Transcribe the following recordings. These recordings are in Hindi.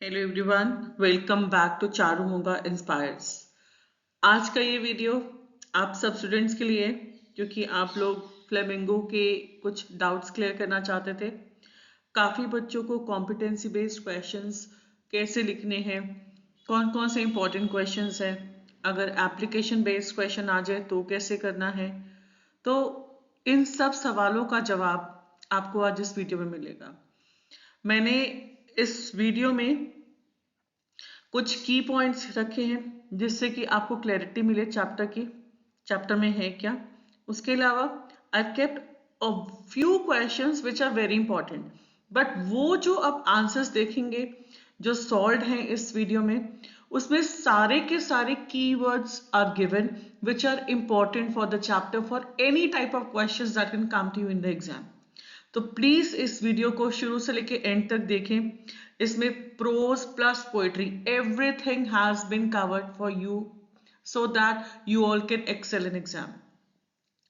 Hello everyone, welcome back to Charu Moga inspires. आज का ये वीडियो आप सब स्टूडेंट्स के लिए है, क्योंकि आप लोग फ्लेमिंगो के कुछ डाउट्स क्लियर करना चाहते थे। काफ़ी बच्चों को कॉम्पिटेंसी बेस्ड क्वेश्चंस कैसे लिखने हैं, कौन कौन से इंपॉर्टेंट क्वेश्चंस हैं, अगर एप्लीकेशन बेस्ड क्वेश्चन आ जाए तो कैसे करना है। तो इन सब सवालों का जवाब आपको आज इस वीडियो में मिलेगा। मैंने इस वीडियो में कुछ की पॉइंट्स रखे हैं जिससे कि आपको क्लैरिटी मिले चैप्टर में है क्या। उसके अलावा I kept a few questions which are very important, but वो जो आप आंसर्स देखेंगे जो सॉल्व हैं इस वीडियो में, उसमें सारे के सारे keywords are given which are important for the chapter for any type of questions that can come to you in the exam. तो प्लीज इस वीडियो को शुरू से लेके एंड तक देखें। इसमें prose plus poetry, everything has been covered for you so that you all can excel in exam.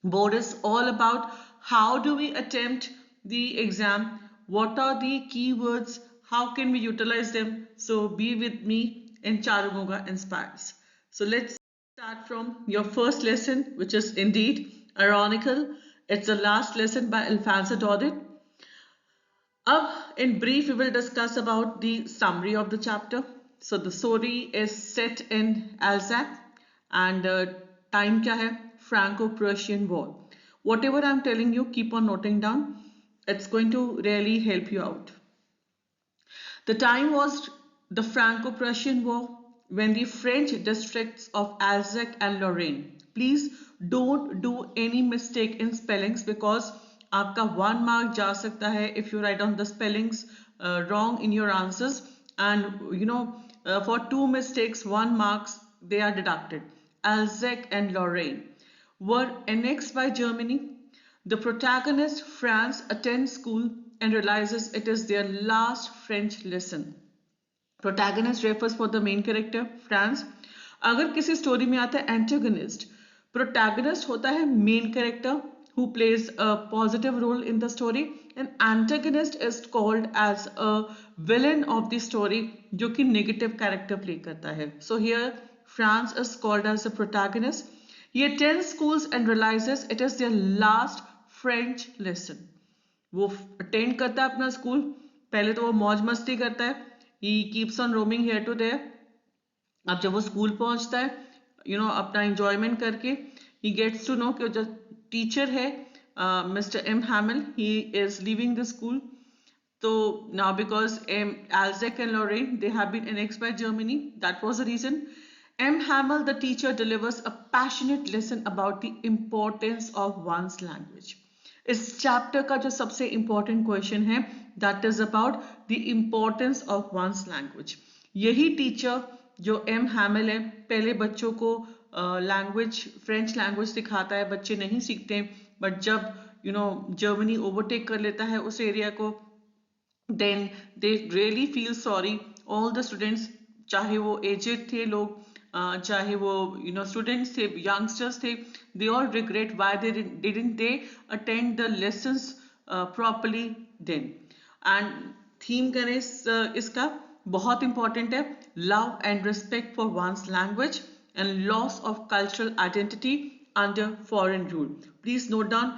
Board is all about how do we attempt the exam, what are the keywords, how can we utilize them. So be with me in Charumoga Inspires. So let's start from your first lesson, which is indeed ironical. It's the last lesson by Alfonso Daudet. In brief, we will discuss about the summary of the chapter. So the story is set in Alsace and time kya hai? Franco-Prussian War. Whatever I'm telling you, keep on noting down. It's going to really help you out. The time was the Franco-Prussian War when the French districts of Alsace and Lorraine. Please don't do any mistake in spellings because आपका 1 mark जा सकता है if you write down the spellings wrong in your answers, and for 2 mistakes 1 marks they are deducted. Alsace and Lorraine were annexed by Germany. The protagonist France attends school and realizes it is their last French lesson. Protagonist refers for the main character France. अगर किसी स्टोरी में आता है एंटागनिस्ट, प्रोटैगनिस्ट होता है main character who plays a positive role in the story, and antagonist is called as a villain of the story जो कि negative character play करता है. So here France is called as a protagonist. He attends schools and realizes it is their last French lesson. वो अटेंड करता है अपना स्कूल, पहले तो वो मौज मस्ती करता है, he keeps on roaming here to there. अब जब वो स्कूल पहुंचता है अपना एंजॉयमेंट करके, ही गेट्स टू नो कि जो टीचर है mister M Hamel, he is leaving the school. So now because Alsace and Lorraine, they have been annexed by Germany, that was the reason. M. Hamel, the teacher, delivers a passionate lesson about the importance of one's language. इस चैप्टर का जो सबसे इंपॉर्टेंट क्वेश्चन है that is about the importance of one's language. यही टीचर जो एम हैमिल है, पहले बच्चों को लैंग्वेज फ्रेंच लैंग्वेज सिखाता है, बच्चे नहीं सीखते, बट जब जर्मनी ओवरटेक कर लेता है उस एरिया को, then they really feel sorry. All the students, चाहे वो एजेड थे लोग, चाहे वो स्टूडेंट्स थे, यंगस्टर्स थे, they all regret why they didn't they attend the lessons properly then. And theme करें इसका बहुत इंपॉर्टेंट है, love and respect for one's language and loss of cultural identity under foreign rule. Please note down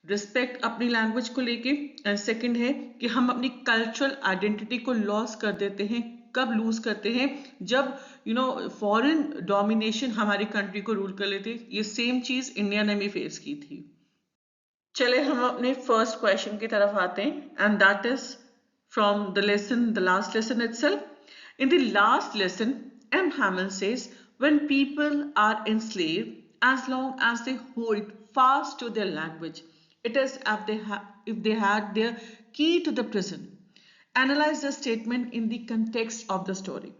respect अपनी लैंग्वेज को लेके, एंड सेकंड है कि हम अपनी कल्चरल आइडेंटिटी को लॉस कर देते हैं. कब लूज करते हैं? जब फॉरेन डोमिनेशन हमारी कंट्री को रूल कर लेते. ये सेम चीज इंडिया ने भी फेस की थी. चले हम अपने फर्स्ट क्वेश्चन की तरफ आते हैं, and that is from the lesson, the last lesson itself. In the last lesson M Hamel says when people are enslaved, as long as they hold fast to their language, it is if they had their key to the prison. Analyze the statement in the context of the story.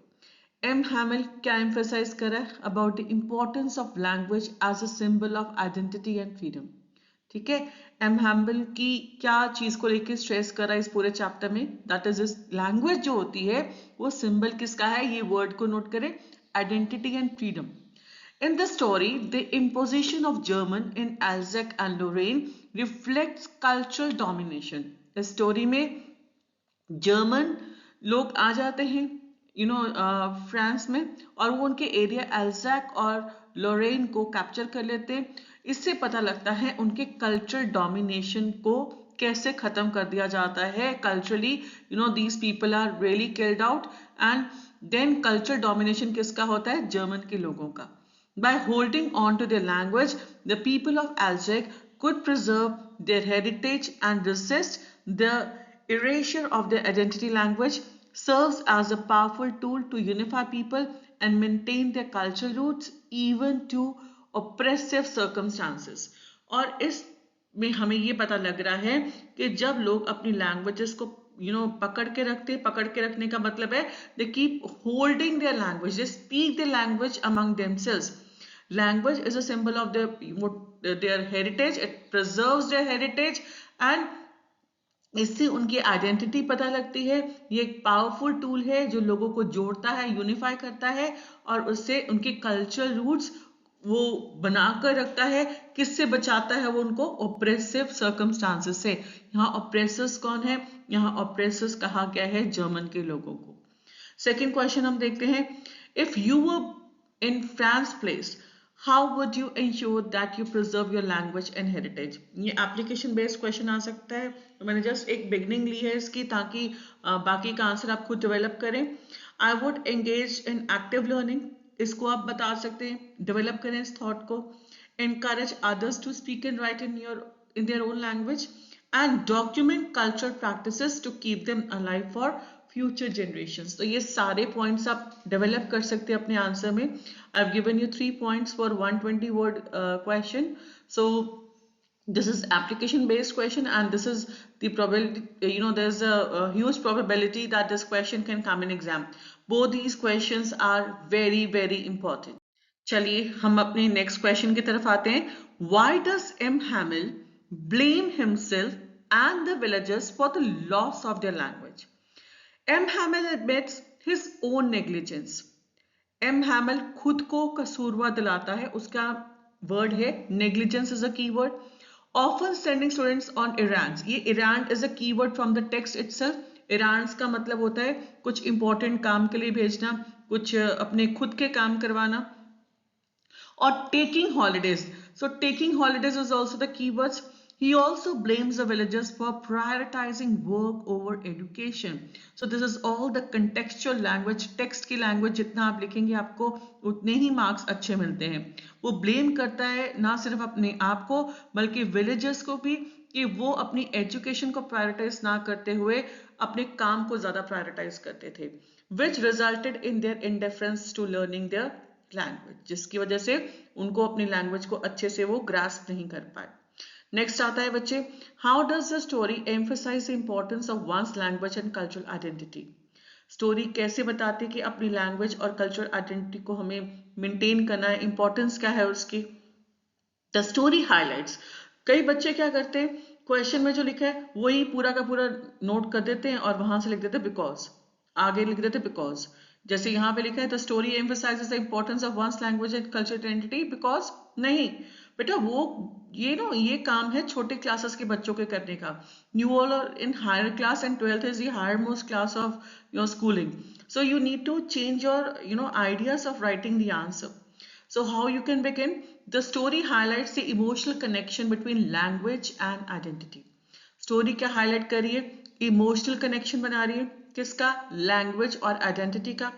M. Hamill क्या emphasize कर रहा है about the importance of language as a symbol of identity and freedom. ठीक है, एम हैमिल की क्या चीज को लेके स्ट्रेस कर रहा है इस पूरे चैप्टर में? दैट इज इस लैंग्वेज जो होती है वो सिंबल किसका है, ये वर्ड को नोट करें, identity and freedom. In the story, the imposition of German in Alsace and Lorraine reflects cultural domination. इस स्टोरी में जर्मन लोग आ जाते हैं फ्रांस में, और वो उनके एरिया एल्जैक और लोरेन को कैप्चर कर लेते हैं। इससे पता लगता है उनके कल्चरल डोमिनेशन को कैसे खत्म कर दिया जाता है culturally, these people are really killed out, and then cultural domination किसका होता है? जर्मन के लोगों का। By holding on to their language, the people of Alsace could preserve their heritage and resist the erasure of their identity. Language serves as a powerful tool to unify people and maintain their cultural roots even to oppressive circumstances. और इस में हमें ये पता लग रहा है कि जब लोग अपनी लैंग्वेजेस को पकड़ के रखने का मतलब है they keep holding their language, they speak the language among themselves. Language is a symbol of their heritage. It preserves their heritage and इससे उनकी आइडेंटिटी पता लगती है. ये एक पावरफुल टूल है जो लोगों को जोड़ता है, यूनिफाई करता है, और उससे उनके कल्चरल रूट्स वो बनाकर रखता है. किससे बचाता है वो उनको? ऑप्रेसिव सर्कमस्टांसेस से. यहाँ ऑप्रेसर्स कौन है? यहाँ ऑप्रेसर्स कहा गया है जर्मन के लोगों को. सेकेंड क्वेश्चन हम देखते हैं. If you were in France place, how would you ensure that you preserve your language and heritage? ये एप्लीकेशन बेस्ड क्वेश्चन आ सकता है, तो मैंने जस्ट एक बिगनिंग ली है इसकी ताकि बाकी का आंसर आप खुद डेवलप करें. I would engage in active learning, इसको आप बता सकते हैं, डेवलप करें इस थॉट को. Encourage others to speak and write in their own language and document cultural practices to keep them alive for future generations. तो ये सारे पॉइंट्स आप डेवलप कर सकते हैं अपने आंसर में. I've given you 3 points for 120 word question. So this is application based question, and this is the probability, there's a huge probability that this question can come in exam. Both these questions are very very important. चलिए हम अपने next question की तरफ आते हैं. Why does M. Hamill blame himself and the villagers for the loss of their language? M. Hamill admits his own negligence. M Hamel खुद को कसूरवार दिलाता है, उसका वर्ड है negligence is a keyword. Often sending students on errand, ये errand is a keyword from the text itself. Errand का मतलब होता है कुछ इंपॉर्टेंट काम के लिए भेजना, कुछ अपने खुद के काम करवाना. और taking holidays, so taking holidays is also the keywords. He also blames the villagers for prioritizing work over education. So this is all the contextual language. Text की language जितना आप लिखेंगे आपको उतने ही मार्क्स अच्छे मिलते हैं. वो blame करता है ना सिर्फ अपने आप को बल्कि villagers को भी कि वो अपनी education को prioritize ना करते हुए अपने काम को ज़्यादा prioritize करते थे, which resulted in their indifference to learning their language, जिसकी वजह से उनको अपनी language को अच्छे से वो grasp नहीं कर पाए. नेक्स्ट आता है बच्चे, how does the story emphasise the importance of one's language and cultural identity? Story कैसे बताती है कि अपनी लैंग्वेज और कल्चरल आइडेंटिटी को हमें मेंटेन करना है, इंपॉर्टेंस क्या है उसकी. द स्टोरी हाईलाइट्स, कई बच्चे क्या करते हैं, क्वेश्चन में जो लिखा है वही पूरा का पूरा नोट कर देते हैं और वहां से लिख देते हैं बिकॉज, आगे लिख देते बिकॉज. जैसे यहाँ पे लिखा है the story emphasises the importance of one's language and cultural identity because. नहीं बेटा, वो ये काम है छोटे क्लासेस के बच्चों के करने का. You all are in higher class and 12th is the higher most class of your schooling. So you need to change your ideas of writing the answer. So how you can begin? The story highlights the emotional connection between language and identity. Story क्या highlight कर रही है? Emotional connection बना रही है. किसका? Language और identity का.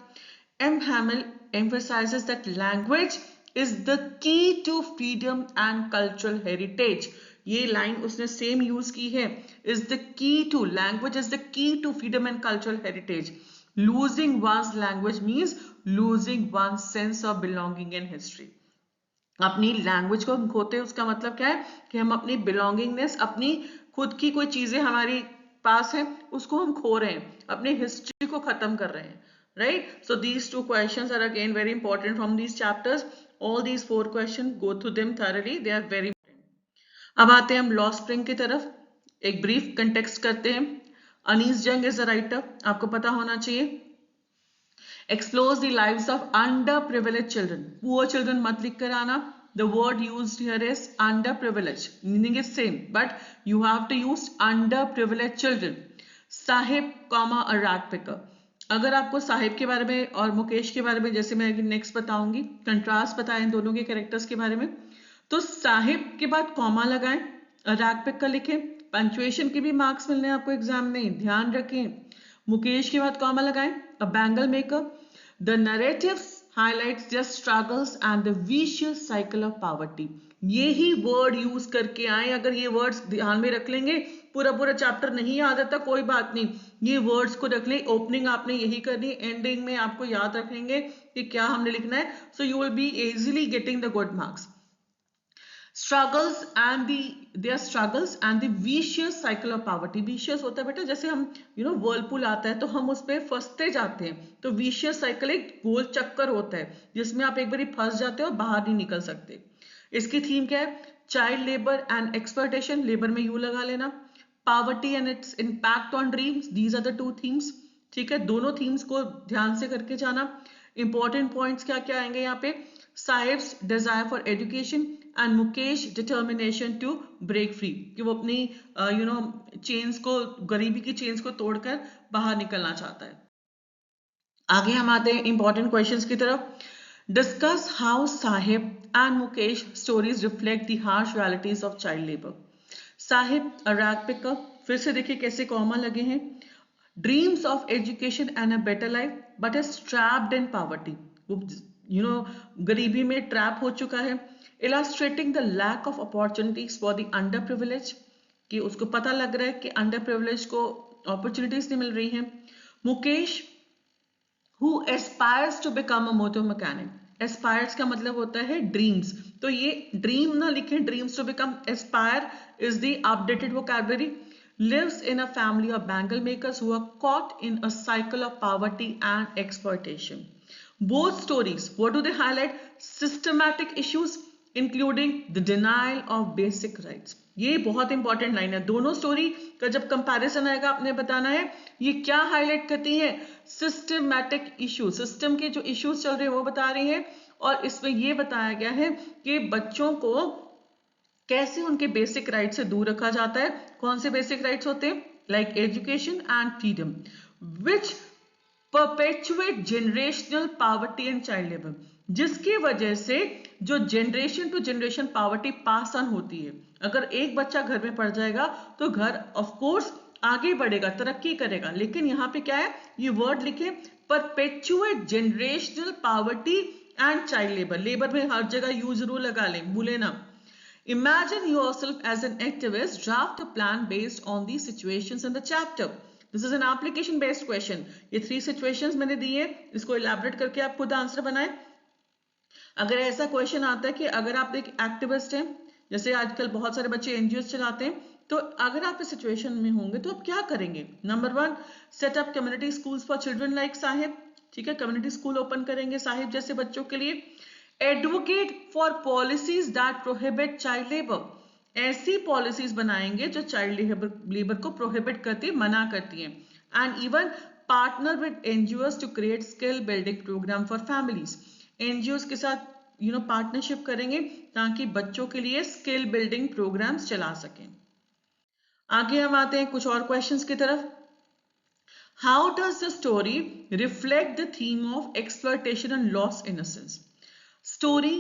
M. Hamill emphasizes that language is the key to freedom and cultural heritage. ये लाइन उसने सेम यूज की है. Is the key to, language is the key to freedom and cultural heritage. Losing one's language means losing one's sense of belonging and history. अपनी लैंग्वेज को हम खोते हैं उसका मतलब क्या है कि हम अपनी बिलोंगिंगनेस, अपनी खुद की कोई चीजें हमारी पास है उसको हम खो रहे हैं, अपनी हिस्ट्री को खत्म कर रहे हैं. Right? So these two questions are again very important from these chapters. All these 4 question go through them thoroughly, they are very important. अब आते हैं हम लॉ स्प्रिंग की तरफ. एक ब्रीफ कंटेक्स्ट करते हैं. अनीस जंग इज अ राइटर, आपको पता होना चाहिए. Explores the lives of underprivileged children. Poor children मत लिख कर आना. The word used here is underprivileged. Meaning is same, but you have to use underprivileged children. Sahib, a rat picker. अगर आपको साहिब के बारे में और मुकेश के बारे में, जैसे मैं नेक्स्ट बताऊंगी, कंट्रास्ट बताएं इन दोनों के कैरेक्टर्स के बारे में, तो साहिब के बाद कॉमा लगाएं, रैक पिक का लिखें, पंचुएशन के भी मार्क्स मिलने हैं आपको एग्जाम में, ध्यान रखें। मुकेश के बाद कॉमा लगाएं, a bangle maker, the narratives highlights their struggles and the vicious cycle of poverty। ये ही वर्ड यूज करके आए, अगर ये वर्ड्स ध्यान में रख लेंगे, पूरा पूरा चैप्टर नहीं याद आता कोई बात नहीं, ये वर्ड्स को रख लें, ओपनिंग आपने यही करनी, एंडिंग में आपको याद रखेंगे कि क्या हमने लिखना है, so you will be easily getting the good marks. struggles and their struggles and the vicious cycle of poverty। vicious होता है बेटा, जैसे हम whirlpool आता है तो हम उस पर फंसते जाते हैं, तो vicious cycle एक गोल चक्कर होता है जिसमें आप एक बार फंस जाते हो और बाहर नहीं निकल सकते। इसकी थीम क्या है? Child labour and exploitation, labour में यू लगा लेना, poverty and its impact on dreams, these are the two themes. ठीक है, दोनों थीम्स को ध्यान से करके जाना। इंपॉर्टेंट पॉइंट्स क्या क्या आएंगे यहाँ पे? Saheb's desire for education and Mukesh determination to break free, कि वो अपनी चेन्स को, गरीबी की चेन्स को तोड़कर बाहर निकलना चाहता है। आगे हम आते हैं इंपॉर्टेंट क्वेश्चंस की तरफ। Discuss how Sahib and Mukesh stories reflect the harsh realities of child labour. Sahib a rag picker, फिर से देखिए कैसे कॉमा लगे हैं। Dreams of education and a better life but is trapped in poverty, वो गरीबी में ट्रैप हो चुका है। Illustrating the lack of opportunities for the under privilege, कि उसको पता लग रहा है कि अंडर प्रिविलेज को अपॉर्चुनिटीज नहीं मिल रही हैं। Mukesh who aspires to become a motor mechanic, aspires का मतलब होता है ड्रीम्स, तो ये ड्रीम ना लिखें, dreams to become, aspire is the updated vocabulary. lives in a family of bangle makers who are caught in a cycle of poverty and exploitation। both stories, what do they highlight? systematic issues including the denial of basic rights। ये बहुत इंपॉर्टेंट लाइन है, दोनों स्टोरी का जब कंपैरिजन आएगा आपने बताना है ये क्या हाईलाइट करती है, सिस्टमैटिक इश्यूज, सिस्टम के जो इश्यूज चल रहे हैं वो बता रही है, और इसमें ये बताया गया है कि बच्चों को कैसे उनके बेसिक राइट से दूर रखा जाता है। कौन से बेसिक राइट्स होते हैं? Like education and freedom, which perpetuate generational poverty and child labour, जिसकी वजह से जो generation to generation poverty pass on होती है। अगर एक बच्चा घर में पड़ जाएगा तो घर ऑफ कोर्स आगे बढ़ेगा, तरक्की करेगा, लेकिन यहाँ पे क्या है, ये वर्ड लिखे, perpetuate generational poverty and child labour, labour में हर जगह यू जरूर लगा लें, भूले ना। Imagine yourself as an activist, draft a plan based on these situations in the chapter। This is an application based question। ये 3 situations मैंने दी है, इसको elaborate करके आप खुद आंसर बनाएं। अगर ऐसा क्वेश्चन आता है कि अगर आप एक एक्टिविस्ट हैं, जैसे आजकल बहुत सारे बच्चे एनजीओ चलाते हैं, तो अगर आप इस सिचुएशन में होंगे तो आप क्या करेंगे? Number 1, set up community schools for children like Sahib. ठीक है, कम्युनिटी स्कूल ओपन करेंगे साहिब जैसे बच्चों के लिए। Advocate for policies that prohibit child labour, ऐसी पॉलिसीज बनाएंगे जो चाइल्ड लेबर को प्रोहिबिट करती, मना करती हैं। And even partner with NGOs to create skill building programme for families, NGOs के साथ पार्टनरशिप करेंगे ताकि बच्चों के लिए स्किल बिल्डिंग प्रोग्राम्स चला सकें। आगे हम आते हैं कुछ और क्वेश्चंस की तरफ। How does the story reflect the theme of exploitation and loss innocence? Story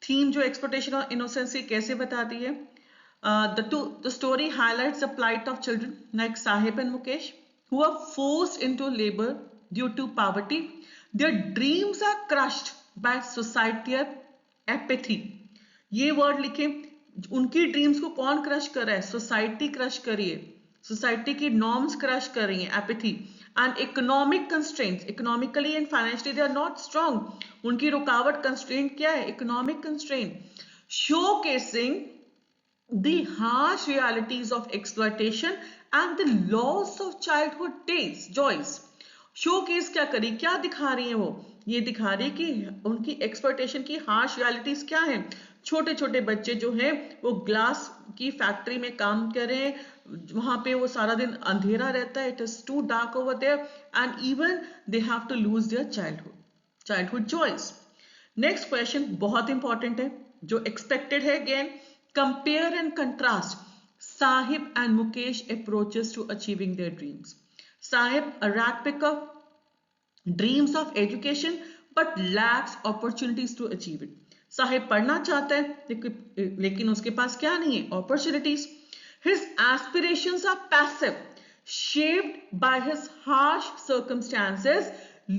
theme जो एक्सप्लॉयटेशन और इनोसेंस की कैसे बताती है? The story highlights the plight of children like Sahib and Mukesh who are forced into labor due to poverty. Their dreams are crushed by societal apathy। ये वर्ड लिखे, उनकी ड्रीम्स को कौन क्रश कर रहा है? सोसाइटी क्रश कर रही है, सोसाइटी की नॉर्म्स क्रश कर रही हैं, apathy and economic constraints, economically and financially they are not strong. उनकी रुकावट कंस्ट्रेंट क्या है? Economic constraint. Showcasing the harsh realities of exploitation and the loss of childhood days joys। Showcase क्या करी, क्या दिखा रही है वो? ये दिखा रही है कि उनकी एक्सप्लॉयटेशन की हार्श रियलिटीज क्या है। छोटे छोटे बच्चे जो हैं वो ग्लास की फैक्ट्री में काम कर रहे हैं, वहां पे वो सारा दिन अंधेरा रहता है, it is too dark over there and even they have to lose their childhood joys. Next question बहुत इंपॉर्टेंट है, जो एक्सपेक्टेड है। Again compare and contrast Sahib and Mukesh approaches to achieving their dreams। Sahib, a rag picker, dreams of education but lacks opportunities to achieve it. Sahib पढ़ना चाहता है लेकिन उसके पास क्या नहीं है, opportunities. His aspirations are passive, shaped by his harsh circumstances,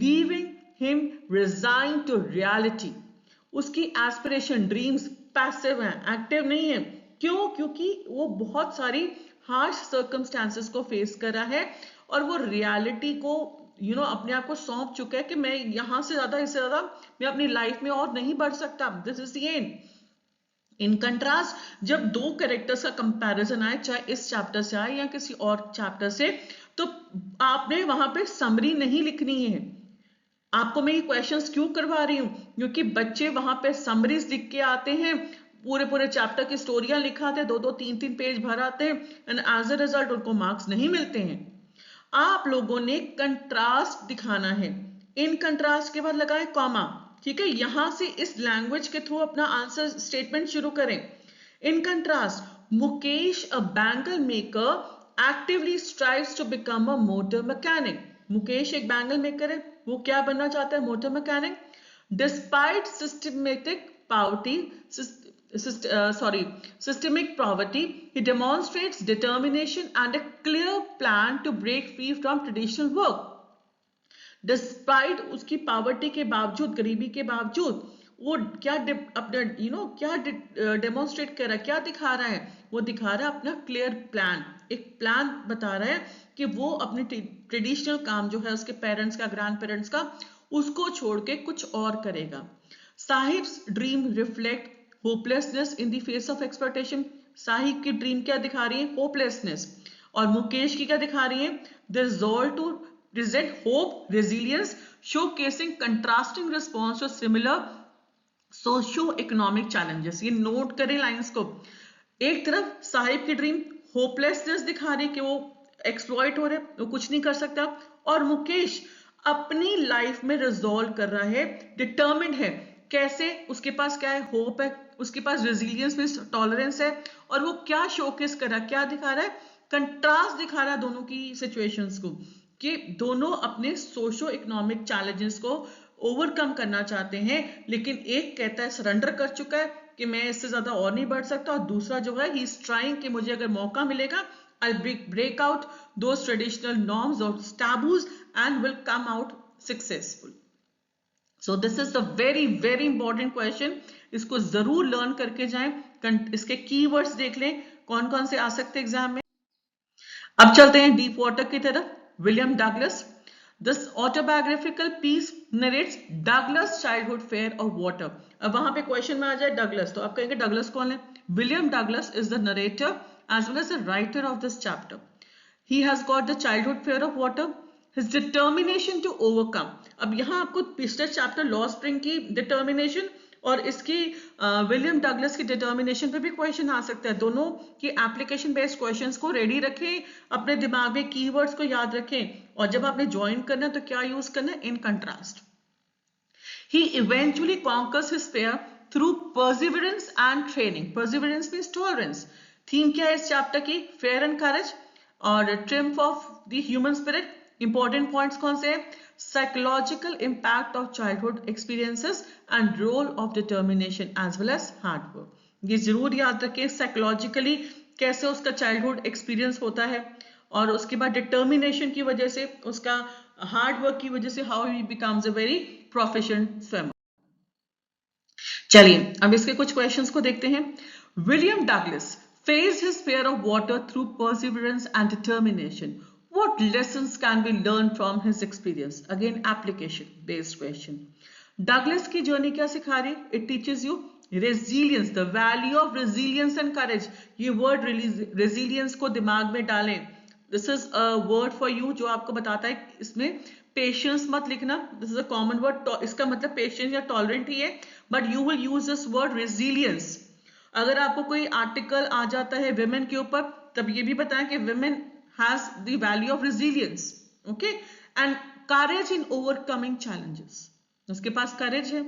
leaving him resigned to reality. उसकी एस्पिरेशन ड्रीम्स पैसिव हैं, एक्टिव नहीं है। क्यों? क्योंकि वो बहुत सारी हार्श सर्कमस्टांसेस को फेस कर रहा है और वो रियलिटी को अपने आप को सौंप चुका है कि मैं यहां से ज्यादा, इससे ज्यादा मैं अपनी लाइफ में और नहीं बढ़ सकता, this is the end. In contrast जब दो कैरेक्टर्स का कंपैरिजन आए, चाहे इस चैप्टर से आए या किसी और चैप्टर से, तो आपने वहां पे समरी नहीं लिखनी है। आपको मैं ये क्वेश्चंस क्यों करवा रही हूं? क्योंकि बच्चे वहां पे समरीज लिख के आते हैं, पूरे पूरे चैप्टर की स्टोरियां लिखाते हैं, 2-2 3-3 पेज भर आते हैं, एंड एज अ रिजल्ट उनको मार्क्स नहीं मिलते हैं। आप लोगों ने कंट्रास्ट दिखाना है। इन कंट्रास्ट के बाद लगाए कॉमा, ठीक है? यहां से इस लैंग्वेज के थ्रू अपना आंसर स्टेटमेंट शुरू करें। In contrast, Mukesh a bangle maker actively strives to become a motor mechanic. Mukesh एक बैंगल मेकर है, वो क्या बनना चाहता है? Motor mechanic. Despite systematic poverty, systemic poverty, he demonstrates determination and a clear plan to break free from traditional work. Despite उसकी पावर्टी के बावजूद, गरीबी के बावजूद, वो क्या अपना क्या डेमोन्स्ट्रेट कर रहा है, क्या दिखा रहा है? वो दिखा रहा है अपना क्लियर प्लान, एक प्लान बता रहा है कि वो अपने ट्रेडिशनल काम जो है उसके पेरेंट्स का, ग्रैंड पेरेंट्स का, उसको छोड़ के कुछ और करेगा। Sahibs dream reflect hopelessness in the face of exploitation. Sahib की ड्रीम क्या दिखा रही है? होपलेसनेस। और मुकेश की क्या दिखा रही है? The resolve to present hope, resilience, showcasing contrasting response to similar socio-economic challenges। ये नोट करें लाइंस को। एक तरफ साहिब की ड्रीम होपलेसनेस दिखा रही कि वो एक्सप्लॉइट हो रहे, वो कुछ नहीं कर सकता, और मुकेश अपनी लाइफ में रिजॉल्व कर रहा है, डिटर्मिन्ड है। कैसे? उसके पास क्या है? होप है, उसके पास रेजिलियंस मींस टॉलरेंस है, और वो क्या शोकेस कर रहा है, क्या दिखा रहा है? कंट्रास्ट दिखा रहा है दोनों की सिचुएशंस को, कि दोनों अपने सोशो इकोनॉमिक चैलेंजेस को ओवरकम करना चाहते हैं, लेकिन एक कहता है सरेंडर कर चुका है कि मैं इससे ज्यादा और नहीं बढ़ सकता, और दूसरा जो है ही इज ट्राइंग कि मुझे अगर मौका मिलेगा I break out those traditional norms और taboos and will come out successful. So this is the very very important question, इसको जरूर लर्न करके जाएं। इसके कीवर्ड्स देख लें कौन कौन से आ सकते हैं एग्जाम में। अब चलते हैं डीप वाटर की तरफ। William Douglas, this autobiographical piece narrates Douglas childhood fear of water. अब वहां पे क्वेश्चन में आ जाए डगलस, तो आप कहेंगे डगलस कौन है? William Douglas is the narrator as well as the writer of this chapter. He has got the childhood fear of water, his determination to overcome। अब यहाँ आपको पिछले चैप्टर लॉ स्प्रिंग की डिटर्मिनेशन और इसकी विलियम डगलस की डिटर्मिनेशन पे भी क्वेश्चन आ सकता है। दोनों की एप्लीकेशन बेस्ड क्वेश्चंस को रेडी रखें, अपने दिमाग में कीवर्ड्स को याद रखें, और जब आपने ज्वाइन करना है तो क्या यूज करना है? In contrast. He eventually conquers his fear through perseverance and training। Perseverance means tolerance। Theme क्या है इस चैप्टर की? फेयर एंड करेज और triumph of the human spirit. Important points कौन से हैं? Psychological impact of childhood experiences and role of determination as well as hard work. ये जरूर याद रखें, साइकोलॉजिकली कैसे उसका चाइल्डहुड एक्सपीरियंस होता है, और उसके बाद डिटर्मिनेशन की वजह से, उसका हार्ड वर्क की वजह से how he becomes a very proficient swimmer. चलिए अब इसके कुछ क्वेश्चंस को देखते हैं। William Douglas faced his fear of water through perseverance and determination. What lessons can be learned from his experience? Again, application based question. Douglas की जर्नी क्या सिखा रही? It teaches you resilience, the value of resilience and courage. ये word resilience को दिमाग में डालें। This is a word for you जो आपको बताता है, इसमें patience मत लिखना, this is a common word, इसका मतलब patient या tolerant ही है, but you will use this word resilience। अगर आपको कोई आर्टिकल आ जाता है विमेन के ऊपर, तब ये भी बताएं कि women has the value of resilience, okay, and courage in overcoming challenges. उसके पास करेज है।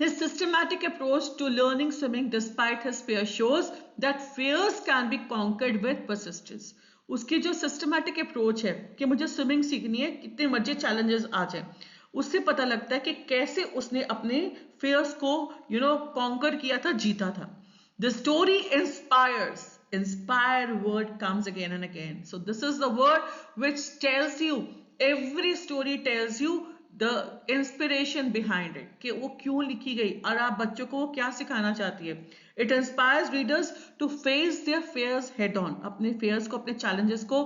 His systematic approach to learning swimming despite his fear shows that fears can be conquered with persistence। उसकी जो सिस्टमैटिक अप्रोच है कि मुझे स्विमिंग सीखनी है, कितने मर्जी चैलेंजेस आ जाए, उससे पता लगता है कि कैसे उसने अपने फियर्स को कॉन्कर किया था, जीता था. The story inspires. Inspire word comes again and again. So this is the word which tells you, every story tells you the inspiration behind it, कि वो क्यों लिखी गई और आप बच्चों को वो क्या सिखाना चाहती है. It inspires readers to face their fears head on. अपने fears को, अपने challenges को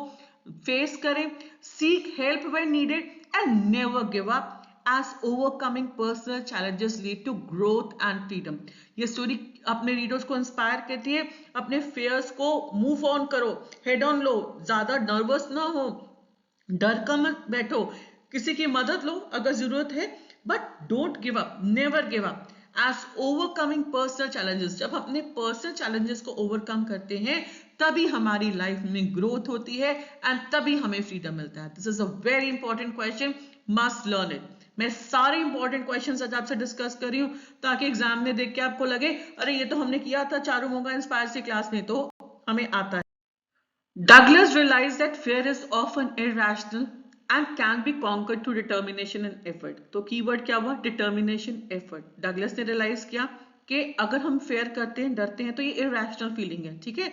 face करें, seek help when needed and never give up, as overcoming personal challenges lead to growth and freedom. ये स्टोरी अपने रीडर्स को इंस्पायर करती है, अपने फेयर्स को मूव ऑन करो, हेड ऑन लो, ज्यादा नर्वस ना हो, डर का मत बैठो, किसी की मदद लो अगर जरूरत है, but don't give up, never give up. As overcoming personal challenges, जब अपने पर्सनल चैलेंजेस को ओवरकम करते हैं तभी हमारी लाइफ में ग्रोथ होती है एंड तभी हमें फ्रीडम मिलता है. This is a very important question, must learn it. मैं सारे इंपॉर्टेंट क्वेश्चंस आज आपसे डिस्कस कर रही हूँ ताकि एग्जाम में देख के आपको लगे अरे ये तो हमने किया था चारों मोगा इंस्पायर से क्लास में, तो हमें आता है. Douglas realized that fear is often irrational and can be conquered through determination and effort. तो कीवर्ड क्या हुआ? determination, effort. डगलस ने रियलाइज किया कि अगर हम फेयर करते हैं, डरते हैं, तो ये irrational फीलिंग है, ठीक है.